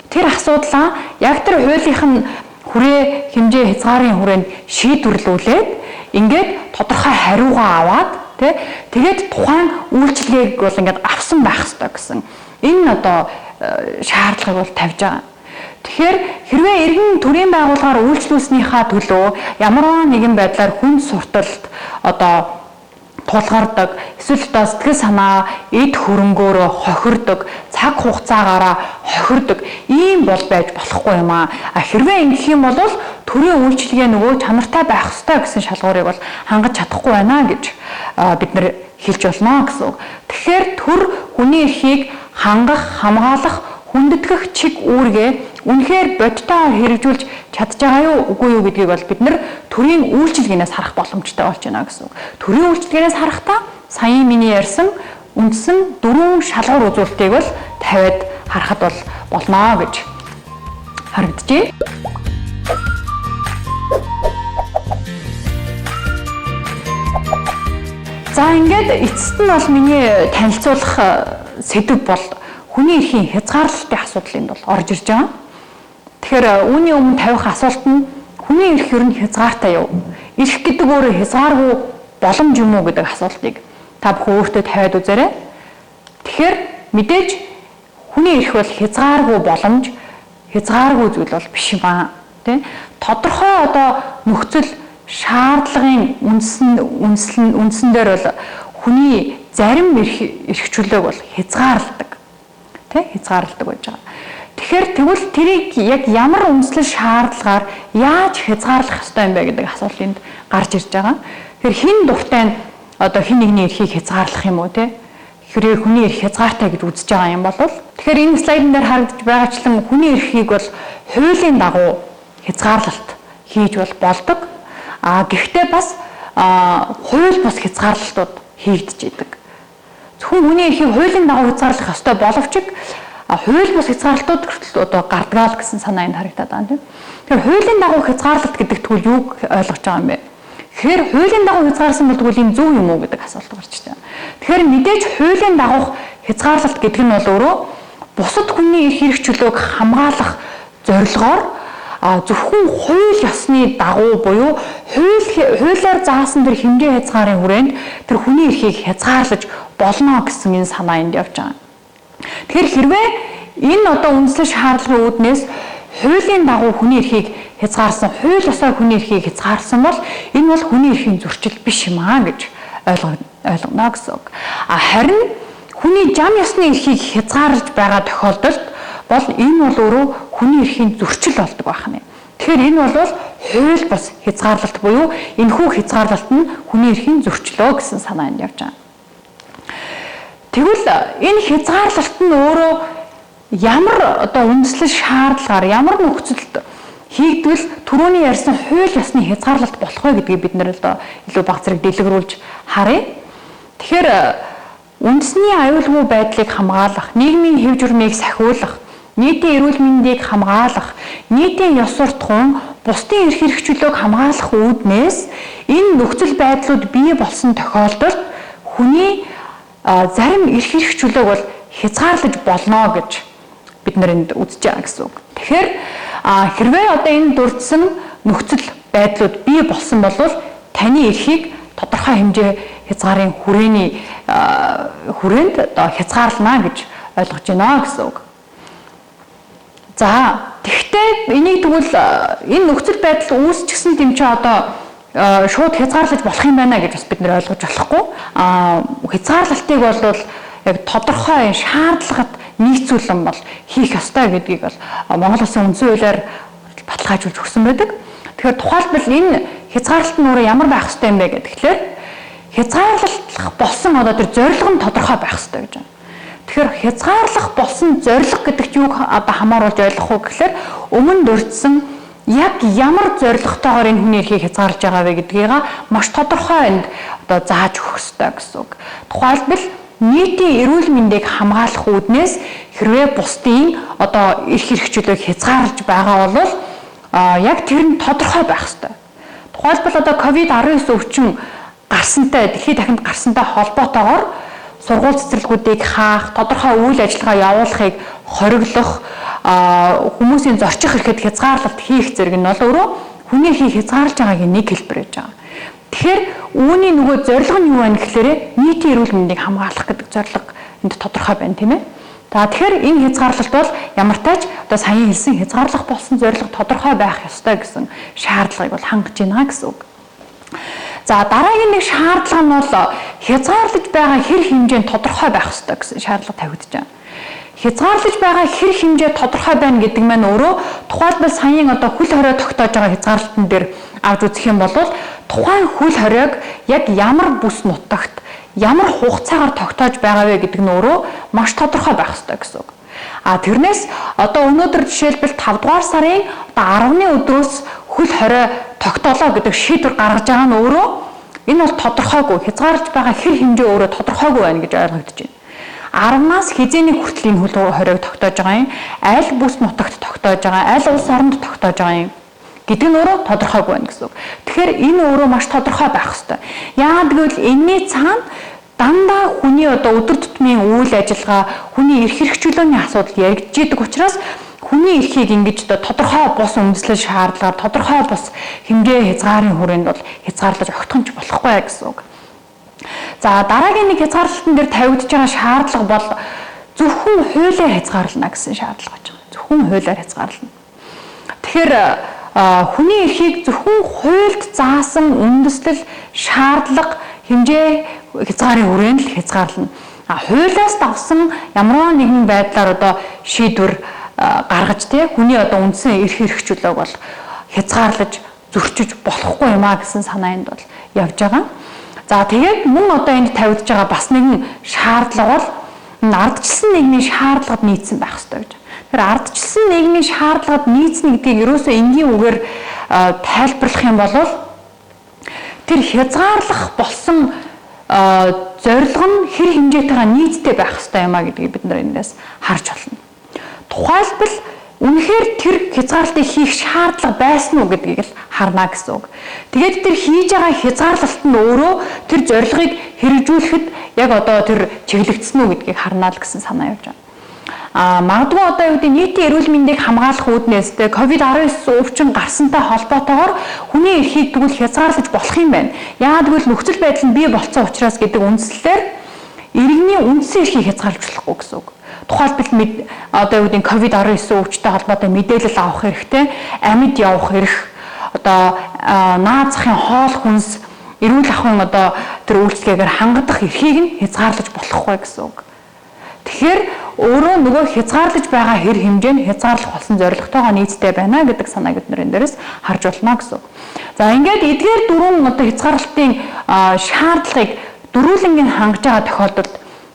Тэр асуудлаа яг тэр хуулийнх нь хүрээ хэмжээ хязгаарын хүрээнд шийдвэрлүүлээд ингээд тодорхой хариугаа аваад тэгээд тухайн үйлчилгээг бол ингээд авсан байх ёстой гэсэн энэ одоо шаардлагыг бол тавьж байгаа. Тэгэхээр хэрвээ иргэн төрийн байгууллагаар үйлчлүүлснийхаа төлөө ямар нэгэн байдлаар хүн сурталт одоо тулгардаг, эсвэл одоо сэтгэл санаа, эд хөрөнгөөрөө хохирдог, цаг хугацаагаараа хохирдог ийм бол байж болохгүй юм аа. Хэрвээ ингэх юм бол төрийн үйлчилгээ нөгөө чанартай байх ёстой гэсэн шалгуурыг бол хангаж чадахгүй байна гэж бид нэр хэлж болно гэсэн үг. Тэгэхээр төр хүний эрхийг хангах, хамгаалах, хүндэтгэх чиг үүргээ үнэхээр бодиттой хэрэгжүүлж чадж байгаа юу үгүй юу гэдгийг бол бид нэр төрийн үйлчилгээнээс харах боломжтой болж байна гэсэн үг. Төрийн үйлчилгээнээс харахтаа саяын миний ярьсан үндсэн 4 шалгуур үзүүлэлтийг бол тавиад харахад бол болно гэж харагдчихэ. За ингээд эцэст нь бол миний танилцуулах сэдв бол хүний эрхийн хязгаарлалтын асуудал энд бол орж ирж байгаа. Тэгэхээр үүний өмнө тавих асуулт нь хүний эрх ер нь хязгаартай юу? Эрх гэдэг өөрөө хязгааргүй боломж юм уу гэдэг асуултыг та бүхэн өөртөө тавиад үзээрэй. Тэгэхээр мэдээж хүний эрх бол хязгааргүй боломж, хязгааргүй зүйл бол биш юм аа. Тэ? Тодорхой одоо нөхцөл шаардлагын үндсэн дээр бол хүний зарим эрхчлөлөөг бол хязгаарладаг. Тэ? Хязгаарладаг байж байгаа. Тэгэхээр тэгвэл тэрийг яг ямар үндэслэл шаардлагаар яаж хязгаарлах ёстой юм бэ гэдэг асуулт энд гарч ирж байгаа. Тэгэхээр хин дуртай нь одоо хин нэгний эрхийг хязгаарлах юм уу те? Хэрэг хүний эрх хязгаартай гэж үзэж байгаа юм бол тэгэхээр энэ слайдн дээр харагдаж байгаачлан хүний эрхийг бол хуулийн дагуу хязгаарлалт хийж бол болдог. Гэхдээ бас хууль бус хязгаарлалтууд хийгдэж идэг. Зөвхөн хүний эрхийг хуулийн дагуу хязгаарлах ёстой боловч хууль бус хязгаарлалтууд одоо гардгаал гэсэн санаа энд харагдаад байна тийм. Тэгэхээр хуулийн дагуу хязгаарлалт гэдэг тэгвэл юуг ойлгож байгаа юм бэ? Тэгэхээр хуулийн дагуу хязгаарсан бол тэгвэл энэ зөв юм уу гэдэг асуулт гарч ирж байна. Тэгэхээр мэдээж хуулийн дагуух хязгаарлалт гэдэг нь бол өөрөө бусад хүний эрх хэрэгч чөлөөг хамгаалах зорилгоор зөвхөн хууль ёсны дагуу буюу хуулиар заасан тэр хэмжээ хязгаарын хүрээнд тэр хүний эрхийг хязгаарлаж болно гэсэн энэ санаа энд явж байгаа. Тэгэхээр хэрвээ энэ одоо үндэслэл шаардлагын үүднээс хуулийн дагуу хүний эрхийг хязгаарсан, хууль ёсоор хүний эрхийг хязгаарсан бол энэ бол хүний эрхийн зөрчил биш юм аа гэж ойлгоно гэсэн үг. Харин хүний зам ёсны эрхийг хязгаарлаж байгаа тохиолдолд бол энэ бол өөрөө хүний эрхийн зөрчил болдог байна. Тэгэхээр энэ бол хууль бус хязгаарлалт буюу энэхүү хязгаарлалт нь хүний эрхийн зөрчлөө гэсэн санаа энд явж байгаа. Тэгвэл энэ хязгаарлалт нь өөрөө ямар одоо үндэслэл шаардлагаар ямар нөхцөлд хийгдвэл түрүүний ярьсан хууль ёсны хязгаарлалт болох вэ гэдгийг бид нэр одоо илүү бага зэрэг дэлгэрүүлж харъя. Тэгэхээр үндэсний аюулгүй байдлыг хамгаалах, нийгмийн хэв журмыг сахиулах, нийтийн эрүүл мэндийг хамгаалах, нийтийн ёс суртахуун, бусдын эрх хэрэгчлөөг хамгаалах үүднээс энэ нөхцөл байдлууд бий болсон тохиолдолд хүний зарим эрх хэрэгчлөөг бол хязгаарлаж болно гэж бид нэрэнд үзэж байгаа гэсэн үг. Тэгэхээр хэрвээ одоо энэ дурдсан нөхцөл байдлууд бий болсон бол таны эрхийг тодорхой хэмжээ хязгаарын хүрээнд одоо хязгаарлана гэж ойлгож байна гэсэн үг. За тэгвэл энийг тэгвэл энэ нөхцөл байдал үүсчихсэн юм чи одоо шууд хязгаарлаж болох юм байна гэж бас бид нэр ойлгож болохгүй. Хязгаарлалтыг бол яг тодорхой шаардлагад нийцүүлэн бол хийх ёстой гэдгийг бол Монгол Улсын үндсэн хуулиар баталгаажуулж өгсөн байдаг. Тэгэхээр тухайлбал энэ хязгаарлалт нь өөрөө ямар байх ёстой юм бэ гэхээр хязгаарлах болсон одоо тэр зорилго нь тодорхой байх ёстой гэж байна. Тэгэхээр хязгаарлах болсон зорилго гэдэгт юуг одоо хамааруулж ойлгох уу гэхээр өмнө дурдсан яг ямар зорилготойгоор энэ хүний эрхийг хязгаарлаж байгаа вэ гэдгийг маш тодорхой энд одоо зааж өгөх ёстой гэсэн үг. Тухайлбал нийтийн эрүүл мэндийг хамгаалах үүднээс хэрвээ бусдын одоо эрх хэрэгчлөөг хязгаарлаж байгаа бол яг тэр нь тодорхой байх ёстой. Тухайлбал одоо COVID-19 өвчин гарсантай, дэлхийд дахинд гарсантай холбоотойгоор сургууль цэцэрлэгүүдийг хаах, тодорхой үйл ажиллагаа явуулахыг хориглох, хүмүүсийн зорчих эрхэд хязгаарлалт хийх зэрэг нь бол өөрөө хүний эрхийг хязгаарлаж байгаагийн нэг хэлбэр байж байгаа. Тэгэхээр үүний нөгөө зорилго нь юу вэ гэхээр нийтийн эрүүл мэндийг хамгаалах гэдэг зорилго энд тодорхой байна, тийм ээ. За тэгэхээр энэ хязгаарлалт бол ямар тач одоо саяхан хэлсэн хязгаарлах болсон зорилго тодорхой байх ёстой гэсэн шаардлагыг бол хангаж байна гэсэн үг. За дараагийн нэг шаардлага нь бол хязгаарлаж байгаа хэр хэмжээнд тодорхой байх ёстой гэсэн шаардлага тавигдаж байна. Хязгаарлаж байгаа хэр хэмжээ тодорхой байна гэдэг маань өөрөө тухайлбал саяхан одоо хөл хорио тогтоож байгаа хязгаарлалтын дээр авч үзэх юм бол тухайн хөл хориог яг ямар бүс нутагт ямар хугацаагаар тогтоож байгаа вэ гэдэг нь өөрөө маш тодорхой байх ёстой гэсэн үг. Тэрнээс одоо өнөөдөр жишээлбэл 5 дугаар сарын одоо 10-ны өдрөөс хөл хорио тогтоолоо гэдэг шийдвэр гаргаж байгаа нь өөрөө энэ бол тодорхойгүй, хязгаарлаж байгаа хэр хэмжээ өөрөө тодорхойгүй байна гэж ойлгогдож байна. 10-наас хизээний хүртэл энэ хөл хориог тогтоож байгаа юм, аль бүс нутагт тогтоож байгаа, аль улс оронд тогтоож байгаа юм гэдэг нь өөрөө тодорхойгүй байна гэсэн үг. Тэгэхээр энэ өөрөө маш тодорхой байх ёстой. Яагаад гэвэл энэний цаана дандаа хүний одоо өдөр тутмын үйл ажиллагаа, хүний эрх хэрэгжүүлээний асуудал яригдж идэг учраас хүний эрхийг ингэж тодорхой бус үндэслэл шаардлагаар тодорхой бус хэмжээ хязгаарын хүрээнд бол хязгаарлаж огтхонч болохгүй гэсэн үг. За дараагийн нэг хязгаарлалтын дээр тавигдж байгаа шаардлага бол зөвхөн хуулиар хязгаарлана гэсэн шаардлага гэж байна. Зөвхөн хуулиар хязгаарлана. Тэгэхээр хүний эрхийг зөвхөн хуульд заасан үндэслэл шаардлага хэмжээ хязгаарын хүрээнд л хязгаарлана. Хуулиас давсан ямар нэгэн байдлаар одоо шийдвэр гаргаж хүний одоо үндсэн эрх хэрэгжүүлэг бол хязгаарлаж зөрчиж болохгүй юм а гэсэн санаа энд бол явж байгаа. За тэгээд мөн одоо энд тавигдж байгаа бас нэгэн шаардлага бол ардчилсан нийгмийн шаардлагад нийцсэн байх ёстой гэж. Тэгэхээр ардчилсан нийгмийн шаардлагад нийцнэ гэдгийг ерөөсөө энгийн үгээр тайлбарлах юм бол тэр хязгаарлах болсон зорилго нь хэр хэмжээтэйгээ нийцтэй байх ёстой юм а гэдгийг бид нар эндээс харж байна. Тухайлбал үнэхээр тэр хязгаарлалтыг хийх шаардлага байсан уу гэдгийг л харна гэсэн үг. Тэгээд тэр хийж байгаа хязгаарлалт нь өөрөө тэр зорилгыг хэрэгжүүлэхэд яг одоо тэр чиглэгдсэн үү гэдгийг харна л гэсэн санаа явж байна. Магадгүй одоо юу гэдэг нийтийн эрүүл мэндийг хамгаалах үүднээс COVID-19 өвчин гарсантай холбоотойгоор хүний эрхийг тэгвэл хязгаарлаж болох юм байна. Яагаад гэвэл нөхцөл байдал нь бий болцсон учраас гэдэг үндслээр иргэний үндсэн эрхийг хязгаарлаж болохгүй гэсэн үг. Тухайлбал одоо юу гэдэг COVID-19 өвчтэй холбоотой мэдээлэл авах хэрэгтэй, амьд явах эрх, одоо наад захын хоол хүнс, эрүүл ахуйн одоо тэр үйлчлэгээр хангадах эрхийг нь хязгаарлаж болохгүй гэсэн үг. Тэгэхээр өөрөө нөгөө хязгаарлаж байгаа хэр хэмжээ нь хязгаарлах болсон зорилготойгоо нийцтэй байна гэдэг санааг бид нэр дээрээс харж болно гэсэн. За ингээд эдгээр дөрвөн одоо хязгаарлалтын шаардлагыг дөрвөлнгийн хангаж байгаа тохиолдолд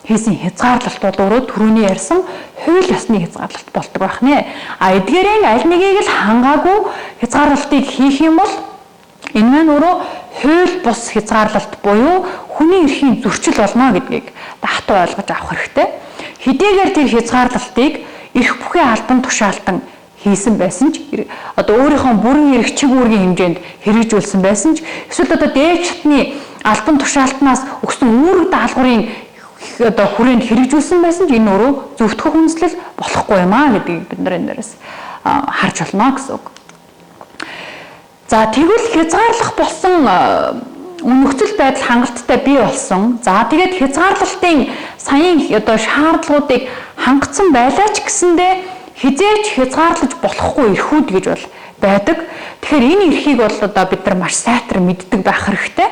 хийсэн хязгаарлалт бол өөрөө түрүүний ярьсан хууль ёсны хязгаарлалт болдог байх нэ. Эдгээрийн аль нэгийг л хангаагүй хязгаарлалтыг хийх юм бол энэ маань өөрөө хууль бус хязгаарлалт буюу хүний эрхийн зөрчил болно гэдгийг давтан ойлгож авах хэрэгтэй. Хэдийгээр тэр хязгаарлалтыг эрх бүхий албан тушаалтан хийсэн байсан ч одоо өөрийнхөө бүрэн эрх чиг үүргийн хэмжээнд хэрэгжүүлсэн байсан ч эсвэл одоо дээд шатны албан тушаалтнаас өгсөн үүрэг даалгаврын одоо хүрээнд хэрэгжүүлсэн байсан ч энэ өөрөө зөвтгөх үндэслэл болохгүй юм а гэдгийг бид нар энэ дээрээс харж болно гэсэн үг. За тэгвэл хязгаарлах болсон нөхцөл байдал хангалттай бий болсон. За тэгээд хязгаарлалтын саяын одоо шаардлагуудыг хангацсан байлаа ч гэсэндээ хизээч хязгаарлаж болохгүй эрхүүд гэж бол байдаг. Тэгэхээр энэ эрхийг бол одоо бид нар маш сайтар мэддэг байх хэрэгтэй.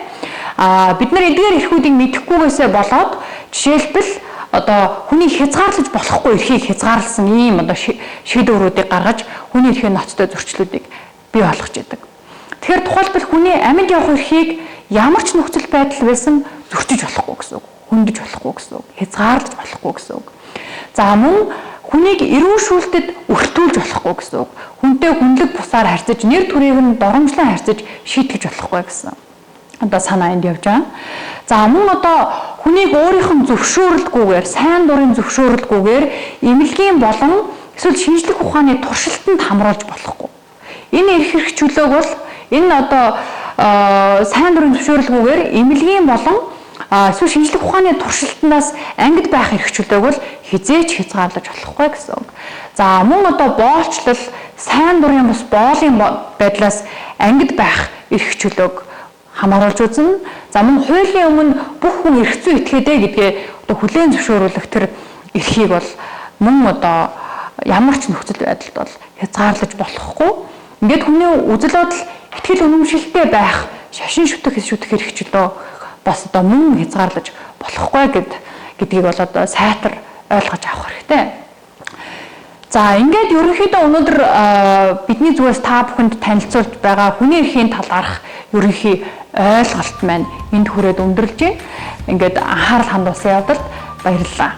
Бид нар эдгээр эрхүүдийг мэдэхгүйгээсээ болоод жишээлбэл одоо хүний хязгаарлаж болохгүй эрхийг хязгаарласан ийм одоо шийдвэрүүдийг гаргаж хүний эрхийн ноцтой зөрчлүүдийг бий болгож идэг. Тэгэхээр тухайлбал хүний амьд явах эрхийг ямар ч нөхцөл байдал байсан зөрчиж болохгүй гэсэн үг, хөндөж болохгүй гэсэн үг, хязгаарлаж болохгүй гэсэн үг. За мөн хүнийг эрүүл шүүлтэд өртүүлж болохгүй гэсэн үг. Хүнтэй хүнлэг бусаар харьцаж, нэр төрийг нь доромжлон харьцаж шийтгэж болохгүй гэсэн. Одоо санаа энд явж байгаа. За мөн одоо хүнийг өөрийнх нь зөвшөөрлгүйгээр, сайн дурын зөвшөөрлгүйгээр эмнэлгийн болон эсвэл шинжлэх ухааны туршилтанд хамруулж болохгүй. Энэ эрх хэрэгжүүлэг бол энэ одоо сайн дурын зөвшөөрлгүйгээр эмнэлгийн болон эсвэл шинжлэх ухааны туршилтнаас ангид байх эрхчлөлтөг бол хизээч хязгаарлаж болохгүй гэсэн үг. За мөн одоо боолчлол сайн дурын бус боолын байдлаас ангид байх эрхчлөлтөг хамааруулж үзнэ. За мөн хуулийн өмнө бүх хүн эрх зүй этгээдэ гэдгээ одоо хүлээн зөвшөөрүүлэх тэр эрхийг бол мөн одоо ямар ч нөхцөл байдалд бол хязгаарлаж болохгүй. Ингээд хүний үзэл бодол итгэл үнэмшилтэй байх, шашин шүтэх эрхчлөө бас одоо мөн хязгаарлаж болохгүй гэдгийг бол одоо сайтар ойлгож авах хэрэгтэй. За ингээд ерөнхийдөө өнөөдөр бидний зүгээс та бүхэнд танилцуулж байгаа хүний эрхийн талаарх ерөнхий ойлголт маань энд хүрээд өндөрлж байна. Ингээд анхаарал хандуулсан явдалд баярлалаа.